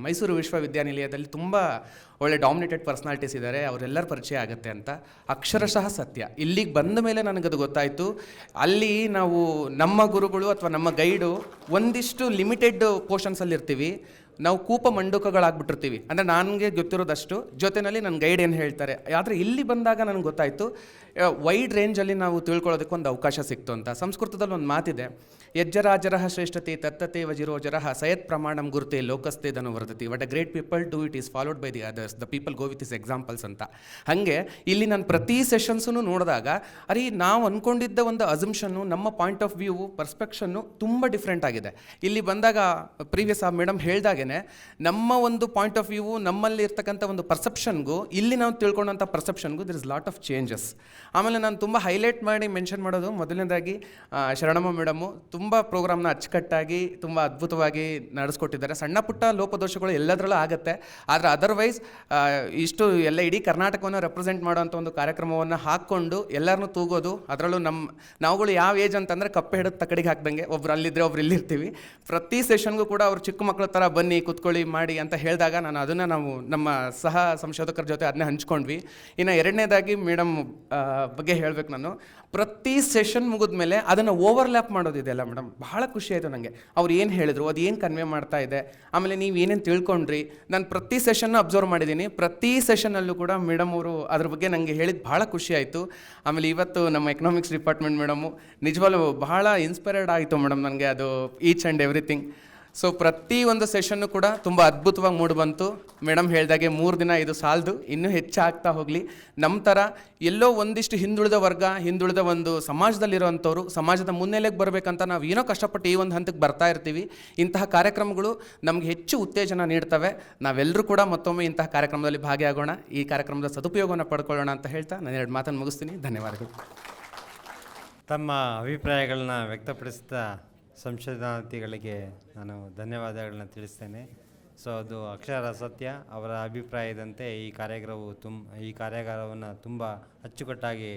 ಮೈಸೂರು ವಿಶ್ವವಿದ್ಯಾನಿಲಯದಲ್ಲಿ ತುಂಬ ಒಳ್ಳೆ ಡಾಮಿನೇಟೆಡ್ ಪರ್ಸ್ನಾಲಿಟೀಸ್ ಇದ್ದಾರೆ, ಅವರೆಲ್ಲರ ಪರಿಚಯ ಆಗುತ್ತೆ ಅಂತ. ಅಕ್ಷರಶಃ ಸತ್ಯ. ಇಲ್ಲಿಗೆ ಬಂದ ಮೇಲೆ ನನಗದು ಗೊತ್ತಾಯಿತು. ಅಲ್ಲಿ ನಾವು ನಮ್ಮ ಗುರುಗಳು ಅಥವಾ ನಮ್ಮ ಗೈಡು ಒಂದಿಷ್ಟು ಲಿಮಿಟೆಡ್ ಪೋರ್ಷನ್ಸಲ್ಲಿ ಇರ್ತೀವಿ, ನಾವು ಕೂಪ ಮಂಡುಕಗಳಾಗ್ಬಿಟ್ಟಿರ್ತೀವಿ. ಅಂದರೆ ನನಗೆ ಗೊತ್ತಿರೋದಷ್ಟು, ಜೊತೆಯಲ್ಲಿ ನನ್ನ ಗೈಡ್ ಏನು ಹೇಳ್ತಾರೆ. ಆದರೆ ಇಲ್ಲಿ ಬಂದಾಗ ನನಗೆ ಗೊತ್ತಾಯಿತು ವೈಡ್ ರೇಂಜಲ್ಲಿ ನಾವು ತಿಳ್ಕೊಳ್ಳೋದಕ್ಕೆ ಒಂದು ಅವಕಾಶ ಸಿಕ್ತು ಅಂತ. ಸಂಸ್ಕೃತದಲ್ಲಿ ಒಂದು ಮಾತಿದೆ, ಯಜ್ಜರಾಜರಃ ಶ್ರೇಷ್ಠತೆ ತತ್ತತೆ ವಜಿರೋಜರಃ ಸಯತ್ ಪ್ರಮಾಣಂ ಗುರುತೆ ಲೋಕಸ್ತೆ ಧನು ವರ್ಧತಿ, but a great people do it is followed by the others, the people go with his examples ಅಂತ. ಹಾಗೆ ಇಲ್ಲಿ ನಾನು ಪ್ರತಿ ಸೆಷನ್ಸನ್ನು ನೋಡಿದಾಗ ಅರೆ ನಾವು ಅಂದ್ಕೊಂಡಿದ್ದ ಒಂದು ಅಸಂಪ್ಷನ್ನು, ನಮ್ಮ ಪಾಯಿಂಟ್ ಆಫ್ ವ್ಯೂ, ಪರ್ಸ್ಪೆಕ್ಷನ್ನು ತುಂಬ ಡಿಫ್ರೆಂಟ್ ಆಗಿದೆ. ಇಲ್ಲಿ ಬಂದಾಗ ಪ್ರೀವಿಯಸ್ ಆ ಮೇಡಮ್ ಹೇಳ್ದಾಗೆ ನಮ್ಮ ಒಂದು ಪಾಯಿಂಟ್ ಆಫ್ ವ್ಯೂ, ನಮ್ಮಲ್ಲಿ ಇರ್ತಕ್ಕಂಥ ಒಂದು ಪರ್ಸೆಪ್ಷನ್ಗೂ ಇಲ್ಲಿ ನಾವು ತಿಳ್ಕೊಂಡಂಥ ಪರ್ಸೆಪ್ಷನ್ಗೂ there is lot of changes. ಆಮೇಲೆ ನಾನು ತುಂಬ ಹೈಲೈಟ್ ಮಾಡಿ ಮೆನ್ಷನ್ ಮಾಡೋದು, ಮೊದಲನೇದಾಗಿ ಶರಣಮ್ಮ ಮೇಡಮು ತುಂಬ ಪ್ರೋಗ್ರಾಮ್ನ ಅಚ್ಚುಕಟ್ಟಾಗಿ ತುಂಬ ಅದ್ಭುತವಾಗಿ ನಡೆಸ್ಕೊಟ್ಟಿದ್ದಾರೆ. ಸಣ್ಣ ಪುಟ್ಟ ಲೋಪದೋಷಗಳು ಎಲ್ಲದರಲ್ಲೂ ಆಗುತ್ತೆ, ಆದರೆ ಅದರ್ವೈಸ್ ಇಷ್ಟು ಎಲ್ಲ ಇಡೀ ಕರ್ನಾಟಕವನ್ನು ರೆಪ್ರೆಸೆಂಟ್ ಮಾಡೋವಂಥ ಒಂದು ಕಾರ್ಯಕ್ರಮವನ್ನು ಹಾಕ್ಕೊಂಡು ಎಲ್ಲರನ್ನೂ ತೂಗೋದು. ಅದರಲ್ಲೂ ನಾವುಗಳು ಯಾವ ಏಜ್ ಅಂತಂದರೆ ಕಪ್ಪೆ ಹಿಡಿದು ತಕಡಿಗೆ ಹಾಕ್ದಂಗೆ, ಒಬ್ರು ಅಲ್ಲಿದ್ದರೆ ಒಬ್ರು ಇಲ್ಲಿರ್ತೀವಿ. ಪ್ರತಿ ಸೆಷನ್ಗೂ ಕೂಡ ಅವ್ರು ಚಿಕ್ಕ ಮಕ್ಕಳ ಥರ ಬನ್ನಿ ಕೂತ್ಕೊಳ್ಳಿ ಮಾಡಿ ಅಂತ ಹೇಳಿದಾಗ ನಾನು ಅದನ್ನು ನಾವು ನಮ್ಮ ಸಹ ಸಂಶೋಧಕರ ಜೊತೆ ಅದನ್ನೇ ಹಂಚ್ಕೊಂಡ್ವಿ. ಇನ್ನು 2ನೇದಾಗಿ ಮೇಡಮ್ ಬಗ್ಗೆ ಹೇಳಬೇಕು ನಾನು, ಪ್ರತಿ ಸೆಷನ್ ಮುಗಿದ ಮೇಲೆ ಅದನ್ನು ಓವರ್ಲ್ಯಾಪ್ ಮಾಡೋದಿದೆಯಲ್ಲ ಮೇಡಮ್, ಬಹಳ ಖುಷಿ ಆಯಿತು ನನಗೆ. ಅವ್ರು ಏನು ಹೇಳಿದ್ರು, ಅದು ಏನು ಕನ್ವೆ ಮಾಡ್ತಾ ಇದೆ, ಆಮೇಲೆ ನೀವು ಏನೇನು ತಿಳ್ಕೊಂಡ್ರಿ. ನಾನು ಪ್ರತಿ ಸೆಷನ್ನ ಅಬ್ಸರ್ವ್ ಮಾಡಿದ್ದೀನಿ. ಪ್ರತಿ ಸೆಷನ್ನಲ್ಲೂ ಕೂಡ ಮೇಡಮ್ ಅವರು ಅದ್ರ ಬಗ್ಗೆ ನನಗೆ ಹೇಳಿದ್ದು ಭಾಳ ಖುಷಿ ಆಯಿತು. ಆಮೇಲೆ ಇವತ್ತು ನಮ್ಮ ಎಕನಾಮಿಕ್ಸ್ ಡಿಪಾರ್ಟ್ಮೆಂಟ್ ಮೇಡಮು ನಿಜವಾಗ್ಲೂ ಬಹಳ ಇನ್ಸ್ಪೈರ್ಡ್ ಆಯಿತು ಮೇಡಮ್ ನನಗೆ, ಅದು ಈಚ್ ಆ್ಯಂಡ್ ಎವ್ರಿಥಿಂಗ್. ಸೊ ಪ್ರತಿ ಒಂದು ಸೆಷನ್ನು ಕೂಡ ತುಂಬ ಅದ್ಭುತವಾಗಿ ಮೂಡಿಬಂತು. ಮೇಡಮ್ ಹೇಳಿದಾಗೆ 3 ದಿನ ಇದು ಸಾಲದು, ಇನ್ನೂ ಹೆಚ್ಚಾಗ್ತಾ ಹೋಗಲಿ. ನಮ್ಮ ಥರ ಎಲ್ಲೋ ಒಂದಿಷ್ಟು ಹಿಂದುಳಿದ ವರ್ಗ, ಹಿಂದುಳಿದ ಒಂದು ಸಮಾಜದಲ್ಲಿರೋವಂಥವ್ರು ಸಮಾಜದ ಮುನ್ನೆಲೆಗೆ ಬರಬೇಕಂತ ನಾವು ಏನೋ ಕಷ್ಟಪಟ್ಟು ಈ ಒಂದು ಹಂತಕ್ಕೆ ಬರ್ತಾ ಇರ್ತೀವಿ. ಇಂತಹ ಕಾರ್ಯಕ್ರಮಗಳು ನಮಗೆ ಹೆಚ್ಚು ಉತ್ತೇಜನ ನೀಡ್ತವೆ. ನಾವೆಲ್ಲರೂ ಕೂಡ ಮತ್ತೊಮ್ಮೆ ಇಂತಹ ಕಾರ್ಯಕ್ರಮದಲ್ಲಿ ಭಾಗಿಯಾಗೋಣ, ಈ ಕಾರ್ಯಕ್ರಮದ ಸದುಪಯೋಗವನ್ನು ಪಡ್ಕೊಳ್ಳೋಣ ಅಂತ ಹೇಳ್ತಾ ನಾನು 2 ಮಾತನ್ನು ಮುಗಿಸ್ತೀನಿ. ಧನ್ಯವಾದಗಳು. ತಮ್ಮ ಅಭಿಪ್ರಾಯಗಳನ್ನ ವ್ಯಕ್ತಪಡಿಸಿದ ಸಂಶೋಧನಾರ್ಥಿಗಳಿಗೆ ನಾನು ಧನ್ಯವಾದಗಳನ್ನ ತಿಳಿಸ್ತೇನೆ. ಸೊ ಅದು ಅಕ್ಷರ ಸತ್ಯ. ಅವರ ಅಭಿಪ್ರಾಯದಂತೆ ಈ ಕಾರ್ಯಾಗಾರವನ್ನು ತುಂಬ ಅಚ್ಚುಕಟ್ಟಾಗಿ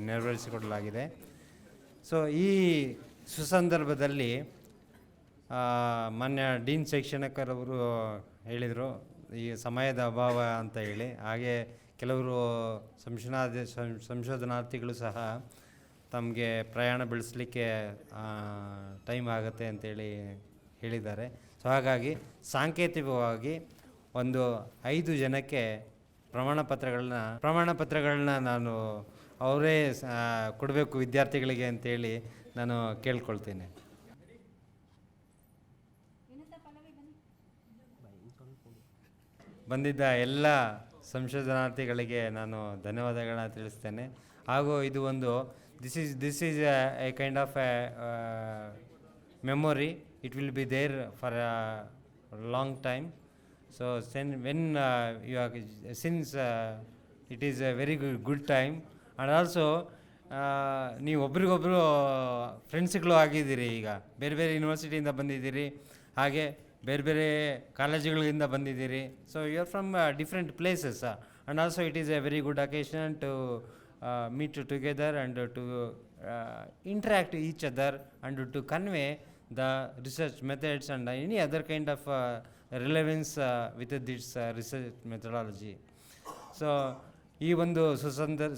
ನೆರವೇರಿಸಿಕೊಡಲಾಗಿದೆ. ಸೊ ಈ ಸುಸಂದರ್ಭದಲ್ಲಿ ಮಾನ್ಯ ಡೀನ್ ಶೈಕ್ಷಣಿಕರವರು ಹೇಳಿದರು ಈ ಸಮಯದ ಅಭಾವ ಅಂತ ಹೇಳಿ. ಹಾಗೆ ಕೆಲವರು ಸಂಶೋಧನಾರ್ಥಿಗಳು ಸಹ ತಮಗೆ ಪ್ರಯಾಣ ಬೆಳೆಸಲಿಕ್ಕೆ ಟೈಮ್ ಆಗುತ್ತೆ ಅಂತೇಳಿ ಹೇಳಿದ್ದಾರೆ. ಸೊ ಹಾಗಾಗಿ ಸಾಂಕೇತಿಕವಾಗಿ ಒಂದು 5 ಜನಕ್ಕೆ ಪ್ರಮಾಣ ಪತ್ರಗಳನ್ನ ನಾನು ಅವರೇ ಕೊಡಬೇಕು ವಿದ್ಯಾರ್ಥಿಗಳಿಗೆ ಅಂತೇಳಿ ನಾನು ಕೇಳ್ಕೊಳ್ತೇನೆ. ಬಂದಿದ್ದ ಎಲ್ಲ ಸಂಶೋಧನಾರ್ಥಿಗಳಿಗೆ ನಾನು ಧನ್ಯವಾದಗಳನ್ನ ತಿಳಿಸ್ತೇನೆ. ಹಾಗೂ ಇದು ಒಂದು this is A kind of A memory. It will be there for a long time. So since it is a very good time, and also ನೀವು ಒಬ್ರಿಗೊಬ್ಬರು ಫ್ರೆಂಡ್ಸ್ಗಳು ಆಗಿದ್ದೀರಿ. ಈಗ ಬೇರೆ ಬೇರೆ ಯೂನಿವರ್ಸಿಟಿಯಿಂದ ಬಂದಿದ್ದೀರಿ, ಹಾಗೆ ಬೇರೆ ಬೇರೆ ಕಾಲೇಜುಗಳಿಂದ ಬಂದಿದ್ದೀರಿ. So you are from different places, and also it is a very good occasion to meet together and to interact each other and to convey the research methods and any other kind of relevance with this research methodology. So ಈ ಒಂದು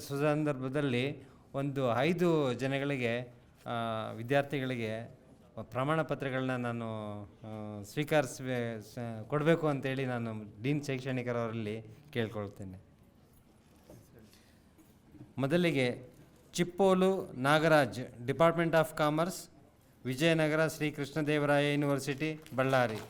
ಸುಸಂದರ್ಭದಲ್ಲಿ ಒಂದು 5 ಜನಗಳಿಗೆ ವಿದ್ಯಾರ್ಥಿಗಳಿಗೆ ಪ್ರಮಾಣ ಪತ್ರಗಳನ್ನ ನಾನು ಕೊಡಬೇಕು ಅಂತೇಳಿ ನಾನು ಡೀನ್ ಶೈಕ್ಷಣಿಕರವರಲ್ಲಿ ಕೇಳ್ಕೊಳ್ತೇನೆ. ಮೊದಲಿಗೆ Chippolu Nagaraj, department of commerce, Vijayanagara Shri Krishnadevaraya university, Ballari.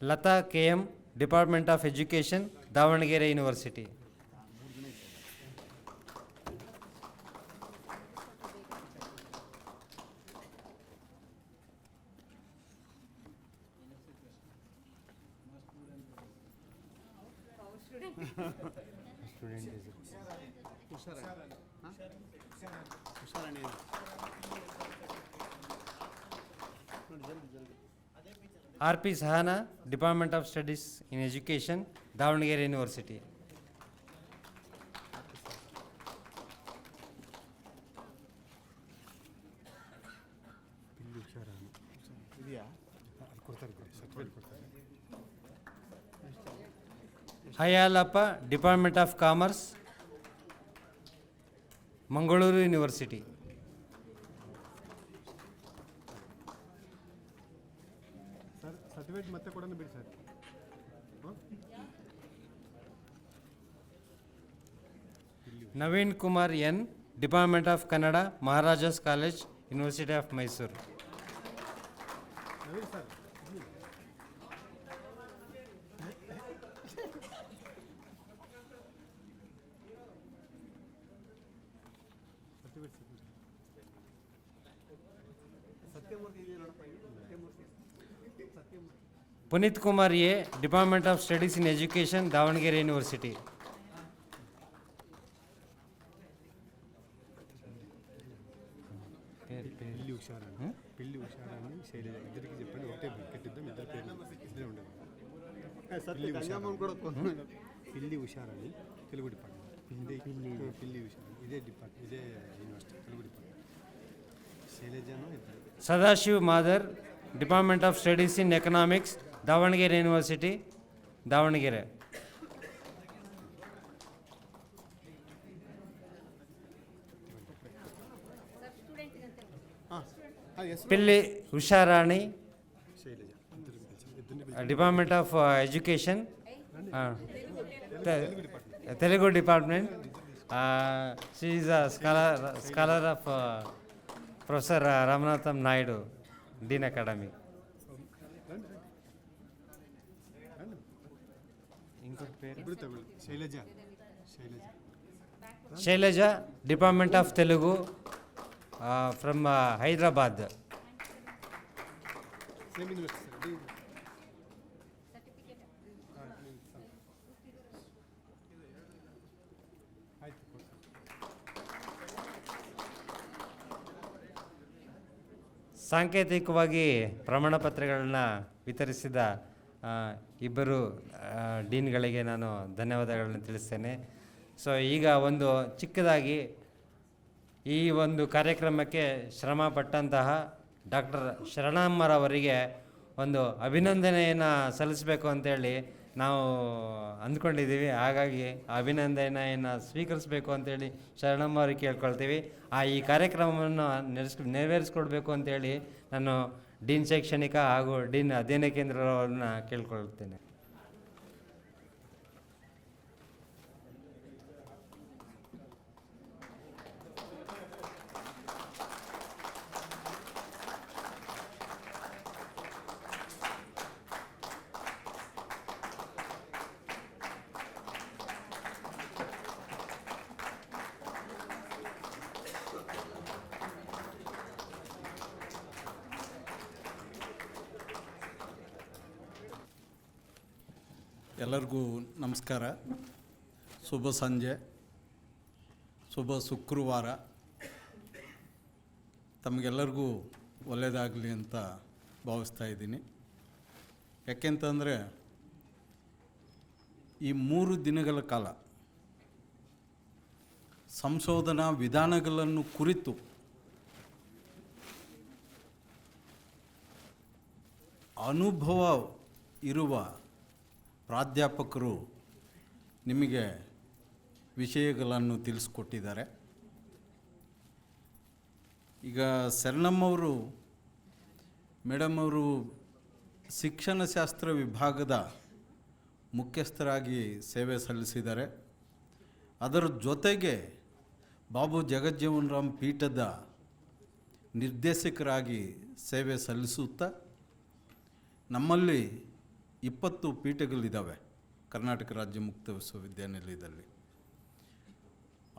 Latha KM, department of education, Davanagere university. RP Sahana, department of studies in education, Davanagere university. Hayalappa, department of commerce, Mangaluru university. Certificate ಮತ್ತೆ ಕೊಡೋಣ ಬಿಡಿ sir. Naveen Kumar N, department of Kannada, Maharaja's college, university of Mysuru. Naveen sir Satyamurthy ಇದೆಯಾ ನೋಡಪ್ಪ, Satyamurthy Puneeth Kumar A, department of studies in education, Davanagere university. Pilli ఉషారాన్ని Shailaja ఇద్దరికి చెప్పండి. ఒకటే పెట్టిద్దాం, ఇద్దరు పేరు ఇద్దరే ఉండదు. పిల్లి ఉషారాన్ని తెలుగు డిపార్ట్మెంట్, పిల్లి ఉషారాన్ని ఇదే డిపార్ట్మెంట్, ఇదే యూనివర్సిటీ తెలుగు డిపార్ట్మెంట్. శైలజను ఇద్దరు. Sadashiv Madar, department of studies in economics, Davanagere university, Davanagere. Pilli Usharani, Shailaja ఇద్దరు department of education, Telugu department. She is a scholar of professor Ramanatham Naidu, dean academy. ఇప్పుడు Tamil Shailaja Shailaja Shailaja, department of Telugu, from Hyderabad. Same university ಆಯ್ತು. ಸಾಂಕೇತಿಕವಾಗಿ ಪ್ರಮಾಣ ಪತ್ರಗಳನ್ನ ವಿತರಿಸಿದ ಇಬ್ಬರು ಡೀನ್ಗಳಿಗೆ ನಾನು ಧನ್ಯವಾದಗಳನ್ನು ತಿಳಿಸ್ತೇನೆ. ಸೊ ಈಗ ಒಂದು ಚಿಕ್ಕದಾಗಿ ಈ ಒಂದು ಕಾರ್ಯಕ್ರಮಕ್ಕೆ ಶ್ರಮ ಪಟ್ಟಂತಹ ಡಾಕ್ಟರ್ ಶರಣಮ್ಮರವರಿಗೆ ಒಂದು ಅಭಿನಂದನೆಯನ್ನು ಸಲ್ಲಿಸಬೇಕು ಅಂತೇಳಿ ನಾವು ಅಂದ್ಕೊಂಡಿದ್ದೀವಿ. ಹಾಗಾಗಿ ಅಭಿನಂದನೆಯನ್ನು ಸ್ವೀಕರಿಸಬೇಕು ಅಂತೇಳಿ ಶರಣಮ್ಮ ಅವ್ರಿಗೆ ಕೇಳ್ಕೊಳ್ತೀವಿ. ಈ ಕಾರ್ಯಕ್ರಮವನ್ನು ನೆರವೇರಿಸ್ಕೊಡ್ಬೇಕು ಅಂತೇಳಿ ನಾನು ಡೀನ್ ಶೈಕ್ಷಣಿಕ ಹಾಗೂ ಡೀನ್ ಅಧ್ಯಯನ ಕೇಂದ್ರವನ್ನು ಕೇಳ್ಕೊಳ್ತೇನೆ. ಎಲ್ಲರಿಗೂ ನಮಸ್ಕಾರ. ಶುಭ ಸಂಜೆ, ಶುಭ ಶುಕ್ರವಾರ. ತಮಗೆಲ್ಲರಿಗೂ ಒಳ್ಳೆಯದಾಗಲಿ ಅಂತ ಭಾವಿಸ್ತಾ ಇದ್ದೀನಿ. ಯಾಕೆಂತಂದರೆ ಈ 3 ದಿನಗಳ ಕಾಲ ಸಂಶೋಧನಾ ವಿಧಾನಗಳನ್ನು ಕುರಿತು ಅನುಭವ ಇರುವ ಪ್ರಾಧ್ಯಾಪಕರು ನಿಮಗೆ ವಿಷಯಗಳನ್ನು ತಿಳಿಸ್ಕೊಟ್ಟಿದ್ದಾರೆ. ಈಗ ಶರಣಮ್ಮವರು ಮೇಡಮ್ ಅವರು ಶಿಕ್ಷಣಶಾಸ್ತ್ರ ವಿಭಾಗದ ಮುಖ್ಯಸ್ಥರಾಗಿ ಸೇವೆ ಸಲ್ಲಿಸಿದ್ದಾರೆ. ಅದರ ಜೊತೆಗೆ ಬಾಬು ಜಗಜ್ಜೀವನ್ ರಾಮ್ ಪೀಠದ ನಿರ್ದೇಶಕರಾಗಿ ಸೇವೆ ಸಲ್ಲಿಸುತ್ತಾ ನಮ್ಮಲ್ಲಿ 20 ಪೀಠಗಳಿದ್ದಾವೆ ಕರ್ನಾಟಕ ರಾಜ್ಯ ಮುಕ್ತ ವಿಶ್ವವಿದ್ಯಾನಿಲಯದಲ್ಲಿ.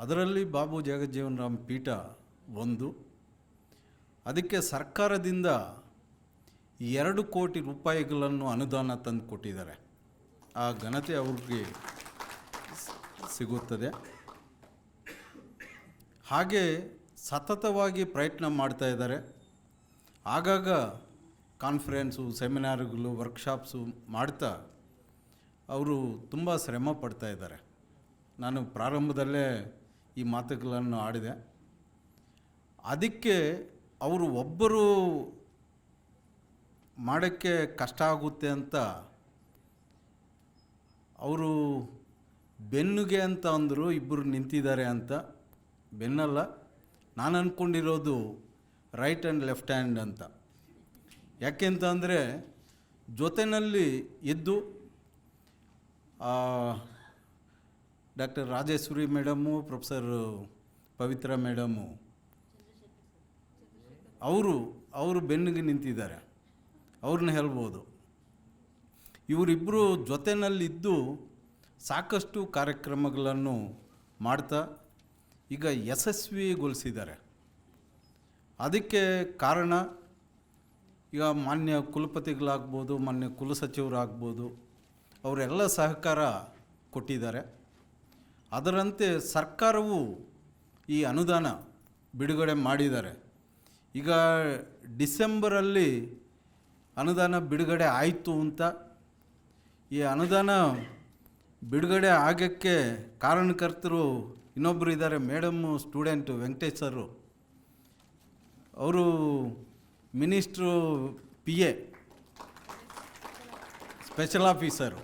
ಅದರಲ್ಲಿ ಬಾಬು ಜಗಜ್ಜೀವನ್ ರಾಮ್ ಪೀಠ ಒಂದು. ಅದಕ್ಕೆ ಸರ್ಕಾರದಿಂದ 2 ಕೋಟಿ ರೂಪಾಯಿಗಳನ್ನು ಅನುದಾನ ತಂದು ಕೊಟ್ಟಿದ್ದಾರೆ. ಆ ಘನತೆ ಅವ್ರಿಗೆ ಸಿಗುತ್ತದೆ. ಹಾಗೆ ಸತತವಾಗಿ ಪ್ರಯತ್ನ ಮಾಡ್ತಾ ಇದ್ದಾರೆ. ಆಗಾಗ ಕಾನ್ಫರೆನ್ಸು, ಸೆಮಿನಾರ್ಗಳು, ವರ್ಕ್ಶಾಪ್ಸು ಮಾಡ್ತಾ ಅವರು ತುಂಬ ಶ್ರಮ ಪಡ್ತಾ ಇದ್ದಾರೆ. ನಾನು ಪ್ರಾರಂಭದಲ್ಲೇ ಈ ಮಾತುಗಳನ್ನು ಆಡಿದೆ. ಅದಕ್ಕೆ ಅವರು ಒಬ್ಬರು ಮಾಡೋಕ್ಕೆ ಕಷ್ಟ ಆಗುತ್ತೆ ಅಂತ ಅವರು ಬೆನ್ನುಗೆ ಅಂತ ಅಂದರು, ಇಬ್ಬರು ನಿಂತಿದ್ದಾರೆ ಅಂತ. ಬೆನ್ನಲ್ಲ, ನಾನು ಅಂದ್ಕೊಂಡಿರೋದು ರೈಟ್ ಆ್ಯಂಡ್ ಲೆಫ್ಟ್ ಹ್ಯಾಂಡ್ ಅಂತ. ಯಾಕೆಂತಂದರೆ ಜೊತೆಯಲ್ಲಿ ಇದ್ದು ಡಾಕ್ಟರ್ ರಾಜೇಶ್ವರಿ ಮೇಡಮು, ಪ್ರೊಫೆಸರ್ ಪವಿತ್ರ ಮೇಡಮು ಅವರು ಬೆನ್ನಿಗೆ ನಿಂತಿದ್ದಾರೆ, ಅವ್ರನ್ನ ಹೇಳ್ಬೋದು. ಇವರಿಬ್ಬರು ಜೊತೆಯಲ್ಲಿದ್ದು ಸಾಕಷ್ಟು ಕಾರ್ಯಕ್ರಮಗಳನ್ನು ಮಾಡ್ತಾ ಈಗ ಯಶಸ್ವಿಗೊಳಿಸಿದ್ದಾರೆ. ಅದಕ್ಕೆ ಕಾರಣ ಈಗ ಮಾನ್ಯ ಕುಲಪತಿಗಳಾಗ್ಬೋದು, ಮಾನ್ಯ ಕುಲಸಚಿವರಾಗ್ಬೋದು, ಅವರೆಲ್ಲ ಸಹಕಾರ ಕೊಟ್ಟಿದ್ದಾರೆ. ಅದರಂತೆ ಸರ್ಕಾರವು ಈ ಅನುದಾನ ಬಿಡುಗಡೆ ಮಾಡಿದ್ದಾರೆ. ಈಗ ಡಿಸೆಂಬರಲ್ಲಿ ಅನುದಾನ ಬಿಡುಗಡೆ ಆಯಿತು ಅಂತ. ಈ ಅನುದಾನ ಬಿಡುಗಡೆ ಆಗೋಕ್ಕೆ ಕಾರಣಕರ್ತರು ಇನ್ನೊಬ್ಬರು ಇದ್ದಾರೆ, ಮೇಡಮ್ಮು ಸ್ಟೂಡೆಂಟು ವೆಂಕಟೇಶ್ ಸರು. ಅವರು ಮಿನಿಸ್ಟ್ರು PA ಸ್ಪೆಷಲ್ ಆಫೀಸರು.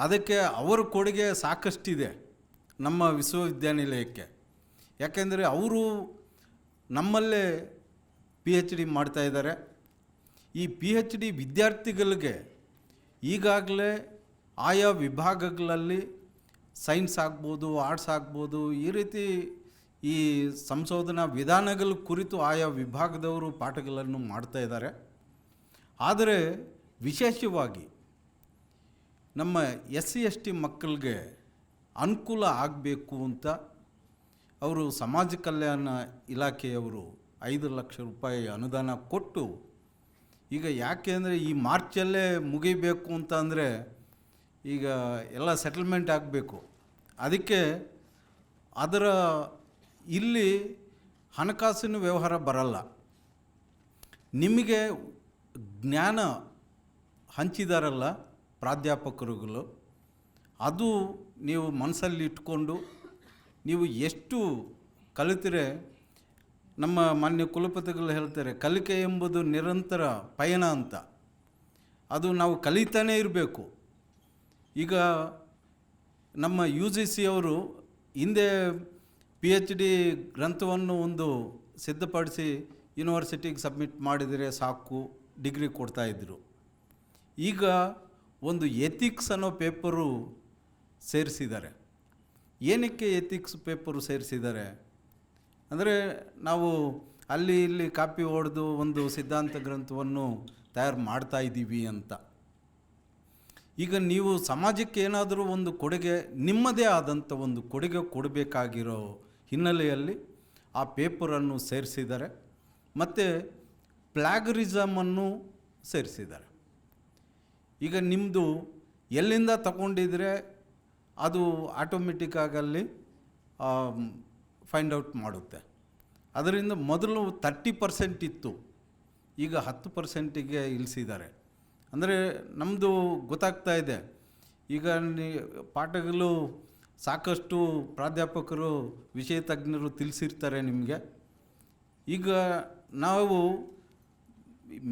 ಅದಕ್ಕೆ ಅವರ ಕೊಡುಗೆ ಸಾಕಷ್ಟಿದೆ ನಮ್ಮ ವಿಶ್ವವಿದ್ಯಾನಿಲಯಕ್ಕೆ. ಯಾಕೆಂದರೆ ಅವರು ನಮ್ಮಲ್ಲೇ PhD ಮಾಡ್ತಾಯಿದ್ದಾರೆ. ಈ PhD ವಿದ್ಯಾರ್ಥಿಗಳಿಗೆ ಈಗಾಗಲೇ ಆಯಾ ವಿಭಾಗಗಳಲ್ಲಿ ಸೈನ್ಸ್ ಆಗ್ಬೋದು, ಆರ್ಟ್ಸ್ ಆಗ್ಬೋದು, ಈ ರೀತಿ ಈ ಸಂಶೋಧನಾ ವಿಧಾನಗಳ ಕುರಿತು ಆಯಾ ವಿಭಾಗದವರು ಪಾಠಗಳನ್ನು ಮಾಡ್ತಾ ಇದ್ದಾರೆ. ಆದರೆ ವಿಶೇಷವಾಗಿ ನಮ್ಮ SC/ST ಮಕ್ಕಳಿಗೆ ಅನುಕೂಲ ಆಗಬೇಕು ಅಂತ ಅವರು ಸಮಾಜ ಕಲ್ಯಾಣ ಇಲಾಖೆಯವರು 5 ಲಕ್ಷ ರೂಪಾಯಿ ಅನುದಾನ ಕೊಟ್ಟು, ಈಗ ಯಾಕೆ ಅಂದರೆ ಈ ಮಾರ್ಚಲ್ಲೇ ಮುಗಿಬೇಕು ಅಂತ ಅಂದರೆ ಈಗ ಎಲ್ಲ ಸೆಟಲ್ಮೆಂಟ್ ಆಗಬೇಕು. ಅದಕ್ಕೆ ಅದರ ಇಲ್ಲಿ ಹಣಕಾಸಿನ ವ್ಯವಹಾರ ಬರಲ್ಲ. ನಿಮಗೆ ಜ್ಞಾನ ಹಂಚಿದಾರಲ್ಲ ಪ್ರಾಧ್ಯಾಪಕರುಗಳು, ಅದು ನೀವು ಮನಸ್ಸಲ್ಲಿ ಇಟ್ಕೊಂಡು ನೀವು ಎಷ್ಟು ಕಲಿತರೆ ನಮ್ಮ ಮಾನ್ಯ ಕುಲಪತಿಗಳು ಹೇಳ್ತಾರೆ, ಕಲಿಕೆ ಎಂಬುದು ನಿರಂತರ ಪಯಣ ಅಂತ. ಅದು ನಾವು ಕಲಿತಾನೇ ಇರಬೇಕು. ಈಗ ನಮ್ಮ UGC ಅವರು ಹಿಂದೆ PhD ಗ್ರಂಥವನ್ನು ಒಂದು ಸಿದ್ಧಪಡಿಸಿ ಯೂನಿವರ್ಸಿಟಿಗೆ ಸಬ್ಮಿಟ್ ಮಾಡಿದರೆ ಸಾಕು, ಡಿಗ್ರಿ ಕೊಡ್ತಾಯಿದ್ರು. ಈಗ ಒಂದು ಎಥಿಕ್ಸ್ ಅನ್ನೋ ಪೇಪರು ಸೇರಿಸಿದ್ದಾರೆ. ಏನಕ್ಕೆ ಎಥಿಕ್ಸ್ ಪೇಪರು ಸೇರಿಸಿದ್ದಾರೆ ಅಂದರೆ, ನಾವು ಅಲ್ಲಿ ಇಲ್ಲಿ ಕಾಪಿ ಹೊಡೆದು ಒಂದು ಸಿದ್ಧಾಂತ ಗ್ರಂಥವನ್ನು ತಯಾರು ಮಾಡ್ತಾ ಇದ್ದೀವಿ ಅಂತ. ಈಗ ನೀವು ಸಮಾಜಕ್ಕೆ ಏನಾದರೂ ಒಂದು ಕೊಡುಗೆ, ನಿಮ್ಮದೇ ಆದಂಥ ಒಂದು ಕೊಡುಗೆ ಕೊಡಬೇಕಾಗಿರೋ ಹಿನ್ನೆಲೆಯಲ್ಲಿ ಆ ಪೇಪರನ್ನು ಸೇರಿಸಿದ್ದಾರೆ. ಮತ್ತು ಪ್ಲ್ಯಾಗರಿಸಮನ್ನು ಸೇರಿಸಿದ್ದಾರೆ. ಈಗ ನಿಮ್ಮದು ಎಲ್ಲಿಂದ ತಗೊಂಡಿದ್ರೆ ಅದು ಆಟೋಮೆಟಿಕ್ಕಾಗಲ್ಲಿ ಫೈಂಡ್ ಔಟ್ ಮಾಡುತ್ತೆ. ಅದರಿಂದ ಮೊದಲು 30% ಇತ್ತು, ಈಗ 10%ಗೆ ಇಳಿಸಿದ್ದಾರೆ. ಅಂದರೆ ನಮ್ಮದು ಗೊತ್ತಾಗ್ತಾ ಇದೆ. ಈಗ ಪಾಠಗಳು ಸಾಕಷ್ಟು ಪ್ರಾಧ್ಯಾಪಕರು, ವಿಷಯ ತಜ್ಞರು ತಿಳಿಸಿರ್ತಾರೆ ನಿಮಗೆ. ಈಗ ನಾವು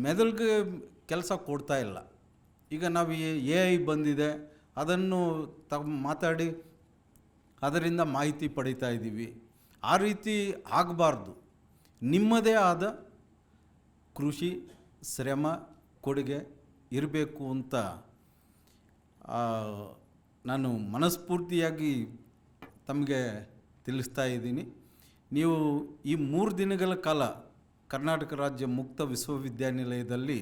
ಮೆದುಳಿಗೆ ಕೆಲಸ ಕೊಡ್ತಾ ಇಲ್ಲ. ಈಗ ನಾವು AI ಬಂದಿದೆ, ಅದನ್ನು ಮಾತಾಡಿ ಅದರಿಂದ ಮಾಹಿತಿ ಪಡೀತಾ ಇದ್ದೀವಿ. ಆ ರೀತಿ ಆಗಬಾರ್ದು. ನಿಮ್ಮದೇ ಆದ ಕೃಷಿ, ಶ್ರಮ, ಕೊಡುಗೆ ಇರಬೇಕು ಅಂತ ನಾನು ಮನಸ್ಫೂರ್ತಿಯಾಗಿ ತಮಗೆ ತಿಳಿಸ್ತಾ ಇದ್ದೀನಿ. ನೀವು ಈ 3 ದಿನಗಳ ಕಾಲ ಕರ್ನಾಟಕ ರಾಜ್ಯ ಮುಕ್ತ ವಿಶ್ವವಿದ್ಯಾನಿಲಯದಲ್ಲಿ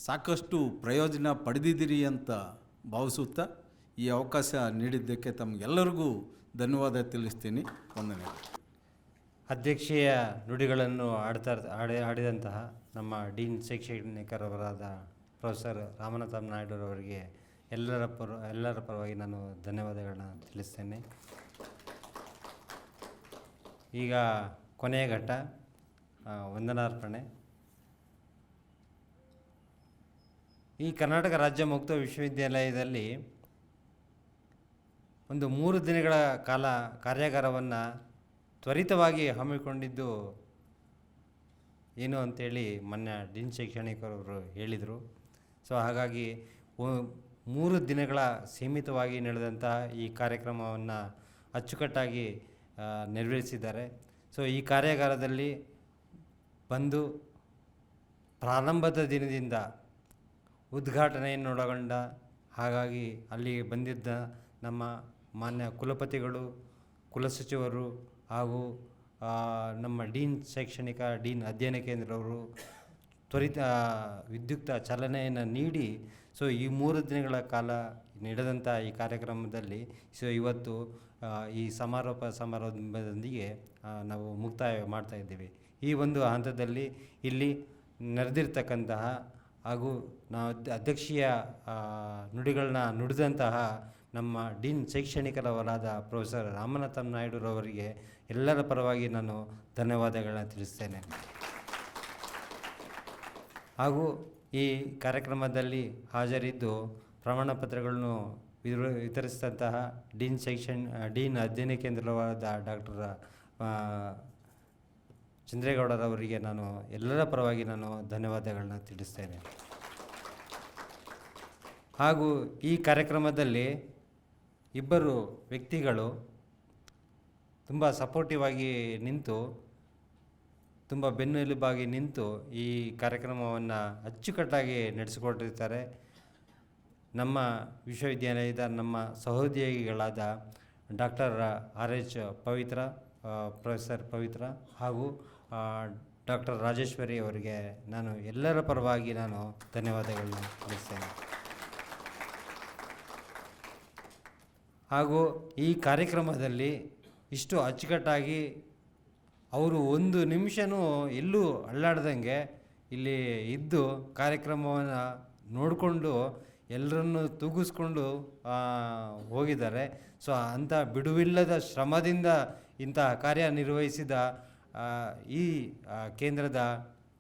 ಸಾಕಷ್ಟು ಪ್ರಯೋಜನ ಪಡೆದಿದ್ದೀರಿ ಅಂತ ಭಾವಿಸುತ್ತಾ ಈ ಅವಕಾಶ ನೀಡಿದ್ದಕ್ಕೆ ತಮಗೆಲ್ಲರಿಗೂ ಧನ್ಯವಾದ ತಿಳಿಸ್ತೀನಿ. ವಂದನೆ. ಅಧ್ಯಕ್ಷೀಯ ನುಡಿಗಳನ್ನು ಆಡಿದಂತಹ ನಮ್ಮ ಡೀನ್ ಶೈಕ್ಷಣಿಕರವರಾದ ಪ್ರೊಫೆಸರ್ ರಾಮನಾಥಂ ನಾಯ್ಡುರವರಿಗೆ ಎಲ್ಲರ ಪರವಾಗಿ ನಾನು ಧನ್ಯವಾದಗಳನ್ನ ತಿಳಿಸ್ತೇನೆ. ಈಗ ಕೊನೆಯ ಘಟ್ಟ ವಂದನಾರ್ಪಣೆ. ಈ ಕರ್ನಾಟಕ ರಾಜ್ಯ ಮುಕ್ತ ವಿಶ್ವವಿದ್ಯಾಲಯದಲ್ಲಿ ಒಂದು 3 ದಿನಗಳ ಕಾಲ ಕಾರ್ಯಾಗಾರವನ್ನು ತ್ವರಿತವಾಗಿ ಹಮ್ಮಿಕೊಂಡಿದ್ದು ಏನು ಅಂತೇಳಿ ಮೊನ್ನೆ ಡೀನ್ ಶೈಕ್ಷಣಿಕರವರು ಹೇಳಿದರು. ಸೊ ಹಾಗಾಗಿ 3 ದಿನಗಳ ಸೀಮಿತವಾಗಿ ನಡೆದಂತಹ ಈ ಕಾರ್ಯಕ್ರಮವನ್ನು ಅಚ್ಚುಕಟ್ಟಾಗಿ ನೆರವೇರಿಸಿದ್ದಾರೆ. ಸೊ ಈ ಕಾರ್ಯಾಗಾರದಲ್ಲಿ ಬಂದು ಪ್ರಾರಂಭದ ದಿನದಿಂದ ಉದ್ಘಾಟನೆಯನ್ನೊಳಗೊಂಡ, ಹಾಗಾಗಿ ಅಲ್ಲಿಗೆ ಬಂದಿದ್ದ ನಮ್ಮ ಮಾನ್ಯ ಕುಲಪತಿಗಳು, ಕುಲಸಚಿವರು ಹಾಗೂ ನಮ್ಮ ಡೀನ್ ಅಧ್ಯಯನ ಕೇಂದ್ರವರು ವಿದ್ಯುಕ್ತ ಚಾಲನೆಯನ್ನು ನೀಡಿ ಸೊ ಈ 3 ದಿನಗಳ ಕಾಲ ನಡೆದಂಥ ಈ ಕಾರ್ಯಕ್ರಮದಲ್ಲಿ ಸೊ ಇವತ್ತು ಈ ಸಮಾರಂಭದೊಂದಿಗೆ ನಾವು ಮುಕ್ತಾಯ ಮಾಡ್ತಾಯಿದ್ದೀವಿ. ಈ ಒಂದು ಹಂತದಲ್ಲಿ ಇಲ್ಲಿ ನೆರೆದಿರ್ತಕ್ಕಂತಹ ಹಾಗೂ ನಾವು ಅಧ್ಯಕ್ಷೀಯ ನುಡಿಗಳನ್ನ ನುಡಿದಂತಹ ನಮ್ಮ ಡೀನ್ ಶೈಕ್ಷಣಿಕರವರಾದ ಪ್ರೊಫೆಸರ್ ರಾಮನಾಥಂ ನಾಯ್ಡುರವರಿಗೆ ಎಲ್ಲರ ಪರವಾಗಿ ನಾನು ಧನ್ಯವಾದಗಳನ್ನ ತಿಳಿಸ್ತೇನೆ. ಹಾಗೂ ಈ ಕಾರ್ಯಕ್ರಮದಲ್ಲಿ ಹಾಜರಿದ್ದು ಪ್ರಮಾಣ ಪತ್ರಗಳನ್ನು ವಿತರಿಸಿದಂತಹ ಡೀನ್ ಅಧ್ಯಯನ ಕೇಂದ್ರವಾದ ಡಾಕ್ಟರ್ ಚಂದ್ರೇಗೌಡರವರಿಗೆ ನಾನು ಎಲ್ಲರ ಪರವಾಗಿ ನಾನು ಧನ್ಯವಾದಗಳನ್ನ ತಿಳಿಸ್ತೇನೆ. ಹಾಗೂ ಈ ಕಾರ್ಯಕ್ರಮದಲ್ಲಿ ಇಬ್ಬರು ವ್ಯಕ್ತಿಗಳು ತುಂಬ ಸಪೋರ್ಟಿವ್ ಆಗಿ ನಿಂತು, ತುಂಬ ಬೆನ್ನೆಲುಬಾಗಿ ನಿಂತು ಈ ಕಾರ್ಯಕ್ರಮವನ್ನು ಅಚ್ಚುಕಟ್ಟಾಗಿ ನಡೆಸಿಕೊಟ್ಟಿರ್ತಾರೆ. ನಮ್ಮ ವಿಶ್ವವಿದ್ಯಾಲಯದ ನಮ್ಮ ಸಹೋದ್ಯೋಗಿಗಳಾದ ಡಾಕ್ಟರ್ RH ಪವಿತ್ರ, ಪ್ರೊಫೆಸರ್ ಪವಿತ್ರ ಹಾಗೂ ಡಾಕ್ಟರ್ ರಾಜೇಶ್ವರಿ ಅವರಿಗೆ ನಾನು ಎಲ್ಲರ ಪರವಾಗಿ ನಾನು ಧನ್ಯವಾದಗಳನ್ನ ತಿಳಿಸ್ತೇನೆ. ಹಾಗೂ ಈ ಕಾರ್ಯಕ್ರಮದಲ್ಲಿ ಇಷ್ಟು ಅಚ್ಚುಕಟ್ಟಾಗಿ ಅವರು 1 ನಿಮಿಷನೂ ಎಲ್ಲೂ ಅಲ್ಲಾಡ್ದಂಗೆ ಇಲ್ಲಿ ಇದ್ದು ಕಾರ್ಯಕ್ರಮವನ್ನು ನೋಡಿಕೊಂಡು ಎಲ್ಲರನ್ನು ತೂಗಿಸ್ಕೊಂಡು ಹೋಗಿದ್ದಾರೆ. ಸೊ ಅಂಥ ಬಿಡುವಿಲ್ಲದ ಶ್ರಮದಿಂದ ಇಂತಹ ಕಾರ್ಯನಿರ್ವಹಿಸಿದ ಈ ಕೇಂದ್ರದ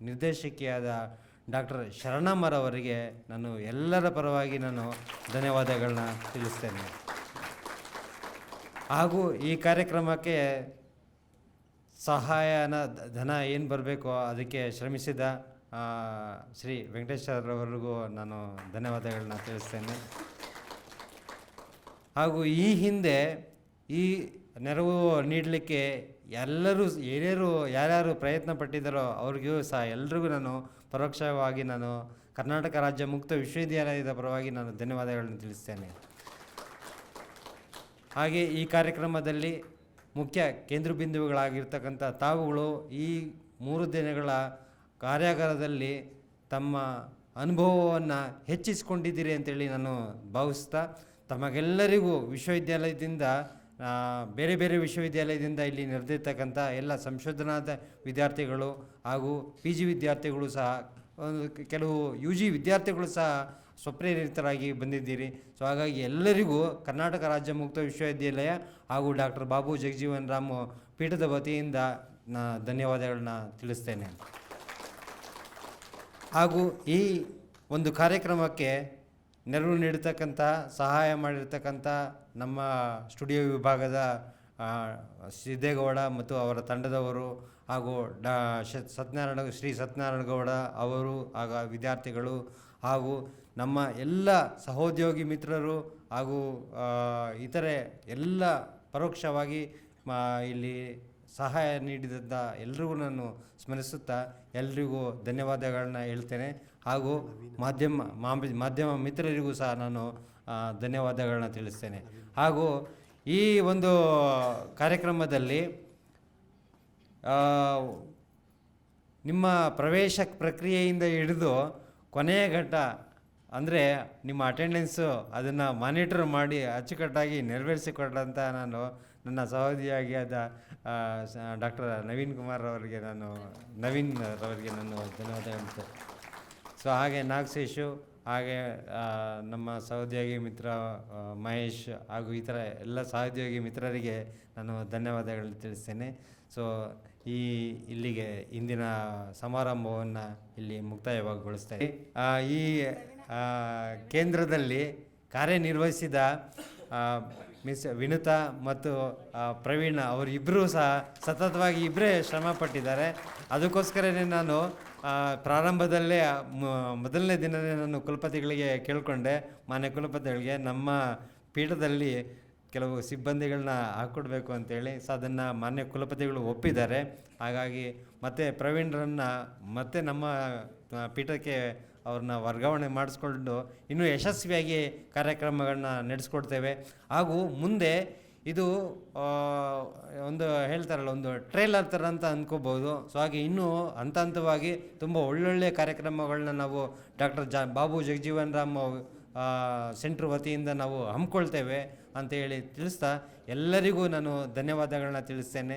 ನಿರ್ದೇಶಕಿಯಾದ ಡಾಕ್ಟರ್ ಶರಣಮ್ಮರವರಿಗೆ ನಾನು ಎಲ್ಲರ ಪರವಾಗಿ ನಾನು ಧನ್ಯವಾದಗಳನ್ನ ತಿಳಿಸ್ತೇನೆ. ಹಾಗೂ ಈ ಕಾರ್ಯಕ್ರಮಕ್ಕೆ ಸಹಾಯನ ಧನ ಏನು ಬರಬೇಕೋ ಅದಕ್ಕೆ ಶ್ರಮಿಸಿದ ಶ್ರೀ ವೆಂಕಟೇಶ್ವರವರಿಗೂ ನಾನು ಧನ್ಯವಾದಗಳನ್ನ ತಿಳಿಸ್ತೇನೆ. ಹಾಗೂ ಈ ಹಿಂದೆ ಈ ನೆರವು ನೀಡಲಿಕ್ಕೆ ಎಲ್ಲರೂ ಯಾರ್ಯಾರು ಪ್ರಯತ್ನ ಪಟ್ಟಿದ್ದಾರೋ ಅವ್ರಿಗೂ ಸಹ ಎಲ್ರಿಗೂ ನಾನು ಪರೋಕ್ಷವಾಗಿ ನಾನು ಕರ್ನಾಟಕ ರಾಜ್ಯ ಮುಕ್ತ ವಿಶ್ವವಿದ್ಯಾಲಯದ ಪರವಾಗಿ ನಾನು ಧನ್ಯವಾದಗಳನ್ನು ತಿಳಿಸ್ತೇನೆ. ಹಾಗೆ ಈ ಕಾರ್ಯಕ್ರಮದಲ್ಲಿ ಮುಖ್ಯ ಕೇಂದ್ರ ಬಿಂದುಗಳಾಗಿರ್ತಕ್ಕಂಥ ತಾವುಗಳು ಈ 3 ದಿನಗಳ ಕಾರ್ಯಾಗಾರದಲ್ಲಿ ತಮ್ಮ ಅನುಭವವನ್ನು ಹೆಚ್ಚಿಸಿಕೊಂಡಿದ್ದೀರಿ ಅಂತೇಳಿ ನಾನು ಭಾವಿಸ್ತಾ, ತಮಗೆಲ್ಲರಿಗೂ ವಿಶ್ವವಿದ್ಯಾಲಯದಿಂದ ಬೇರೆ ಬೇರೆ ವಿಶ್ವವಿದ್ಯಾಲಯದಿಂದ ಇಲ್ಲಿ ನೆರೆದಿರ್ತಕ್ಕಂಥ ಎಲ್ಲ ಸಂಶೋಧನಾದ ವಿದ್ಯಾರ್ಥಿಗಳು ಹಾಗೂ PG ವಿದ್ಯಾರ್ಥಿಗಳು ಸಹ, ಕೆಲವು UG ವಿದ್ಯಾರ್ಥಿಗಳು ಸಹ ಸ್ವಪ್ರೇರಿತರಾಗಿ ಬಂದಿದ್ದೀರಿ. ಸೊ ಹಾಗಾಗಿ ಎಲ್ಲರಿಗೂ ಕರ್ನಾಟಕ ರಾಜ್ಯ ಮುಕ್ತ ವಿಶ್ವವಿದ್ಯಾಲಯ ಹಾಗೂ ಡಾಕ್ಟರ್ ಬಾಬು ಜಗಜೀವನ್ ರಾಮ್ ಪೀಠದ ವತಿಯಿಂದ ಧನ್ಯವಾದಗಳನ್ನ ತಿಳಿಸ್ತೇನೆ. ಹಾಗೂ ಈ ಒಂದು ಕಾರ್ಯಕ್ರಮಕ್ಕೆ ನೆರವು ನೀಡತಕ್ಕಂಥ, ಸಹಾಯ ಮಾಡಿರ್ತಕ್ಕಂಥ ನಮ್ಮ ಸ್ಟುಡಿಯೋ ವಿಭಾಗದ ಸಿದ್ದೇಗೌಡ ಮತ್ತು ಅವರ ತಂಡದವರು ಹಾಗೂ ಶ್ರೀ ಸತ್ಯನಾರಾಯಣ ಗೌಡ ಅವರು ಆಗ ವಿದ್ಯಾರ್ಥಿಗಳು ಹಾಗೂ ನಮ್ಮ ಎಲ್ಲ ಸಹೋದ್ಯೋಗಿ ಮಿತ್ರರು ಹಾಗೂ ಇತರೆ ಎಲ್ಲ ಪರೋಕ್ಷವಾಗಿ ಇಲ್ಲಿ ಸಹಾಯ ನೀಡಿದಂಥ ಎಲ್ರಿಗೂ ನಾನು ಸ್ಮರಿಸುತ್ತಾ ಎಲ್ರಿಗೂ ಧನ್ಯವಾದಗಳನ್ನ ಹೇಳ್ತೇನೆ. ಹಾಗೂ ಮಾಧ್ಯಮ ಮಿತ್ರರಿಗೂ ಸಹ ನಾನು ಧನ್ಯವಾದಗಳನ್ನ ತಿಳಿಸ್ತೇನೆ. ಹಾಗೂ ಈ ಒಂದು ಕಾರ್ಯಕ್ರಮದಲ್ಲಿ ನಿಮ್ಮ ಪ್ರವೇಶ ಪ್ರಕ್ರಿಯೆಯಿಂದ ಹಿಡಿದು ಕೊನೆಯ ಘಟ್ಟ ಅಂದರೆ ನಿಮ್ಮ ಅಟೆಂಡೆನ್ಸು ಅದನ್ನು ಮಾನಿಟರ್ ಮಾಡಿ ಅಚ್ಚುಕಟ್ಟಾಗಿ ನೆರವೇರಿಸಿಕೊಟ್ಟಂಥ ನಾನು ನನ್ನ ಸಹೋದರಿಯಾಗಿ ಆದ ಡಾಕ್ಟರ್ ನವೀನ್ ಕುಮಾರ್ ಅವರಿಗೆ ನವೀನ್ ರವರಿಗೆ ನಾನು ಧನ್ಯವಾದ ಹೇಳ್ತೇನೆ. ಸೊ ಹಾಗೆ ನಾಗಶೇಷು, ಹಾಗೆ ನಮ್ಮ ಸಹೋದ್ಯೋಗಿ ಮಿತ್ರ ಮಹೇಶ್ ಹಾಗೂ ಇತರ ಎಲ್ಲ ಸಹೋದ್ಯೋಗಿ ಮಿತ್ರರಿಗೆ ನಾನು ಧನ್ಯವಾದಗಳು ತಿಳಿಸ್ತೇನೆ. ಸೊ ಇಲ್ಲಿಗೆ ಇಂದಿನ ಸಮಾರಂಭವನ್ನು ಇಲ್ಲಿ ಮುಕ್ತಾಯವಾಗಿಗೊಳಿಸ್ತೇನೆ. ಈ ಕೇಂದ್ರದಲ್ಲಿ ಕಾರ್ಯನಿರ್ವಹಿಸಿದ ಮಿಸ್ ವಿನುತಾ ಮತ್ತು ಪ್ರವೀಣ್ ಅವರಿಬ್ಬರೂ ಸಹ ಸತತವಾಗಿ ಇಬ್ಬರೇ ಶ್ರಮ ಪಟ್ಟಿದ್ದಾರೆ. ಅದಕ್ಕೋಸ್ಕರನೇ ನಾನು ಪ್ರಾರಂಭದಲ್ಲೇ ಮೊದಲನೇ ದಿನವೇ ನಾನು ಕುಲಪತಿಗಳಿಗೆ ಕೇಳಿಕೊಂಡೆ, ಮಾನ್ಯ ಕುಲಪತಿಗಳಿಗೆ ನಮ್ಮ ಪೀಠದಲ್ಲಿ ಕೆಲವು ಸಿಬ್ಬಂದಿಗಳನ್ನ ಹಾಕ್ಕೊಡ್ಬೇಕು ಅಂತೇಳಿ. ಸೊ ಅದನ್ನು ಮಾನ್ಯ ಕುಲಪತಿಗಳು ಒಪ್ಪಿದ್ದಾರೆ. ಹಾಗಾಗಿ ಮತ್ತೆ ಪ್ರವೀಣ್ರನ್ನು ಮತ್ತೆ ನಮ್ಮ ಪೀಠಕ್ಕೆ ಅವ್ರನ್ನ ವರ್ಗಾವಣೆ ಮಾಡಿಸ್ಕೊಂಡು ಇನ್ನೂ ಯಶಸ್ವಿಯಾಗಿ ಕಾರ್ಯಕ್ರಮಗಳನ್ನ ನಡೆಸ್ಕೊಡ್ತೇವೆ. ಹಾಗೂ ಮುಂದೆ ಇದು ಒಂದು ಹೇಳ್ತಾರಲ್ಲ, ಒಂದು ಟ್ರೇಲರ್ ಥರ ಅಂತ ಅಂದ್ಕೋಬೋದು. ಸೊ ಹಾಗೆ ಇನ್ನೂ ಹಂತ ಹಂತವಾಗಿ ತುಂಬ ಒಳ್ಳೊಳ್ಳೆಯ ಕಾರ್ಯಕ್ರಮಗಳನ್ನ ನಾವು ಡಾಕ್ಟರ್ ಬಾಬು ಜಗಜೀವನ್ ರಾಮ್ ಸೆಂಟ್ರ್ ವತಿಯಿಂದ ನಾವು ಹಮ್ಮಿಕೊಳ್ತೇವೆ ಅಂತ ಹೇಳಿ ತಿಳಿಸ್ತಾ ಎಲ್ಲರಿಗೂ ನಾನು ಧನ್ಯವಾದಗಳನ್ನ ತಿಳಿಸ್ತೇನೆ.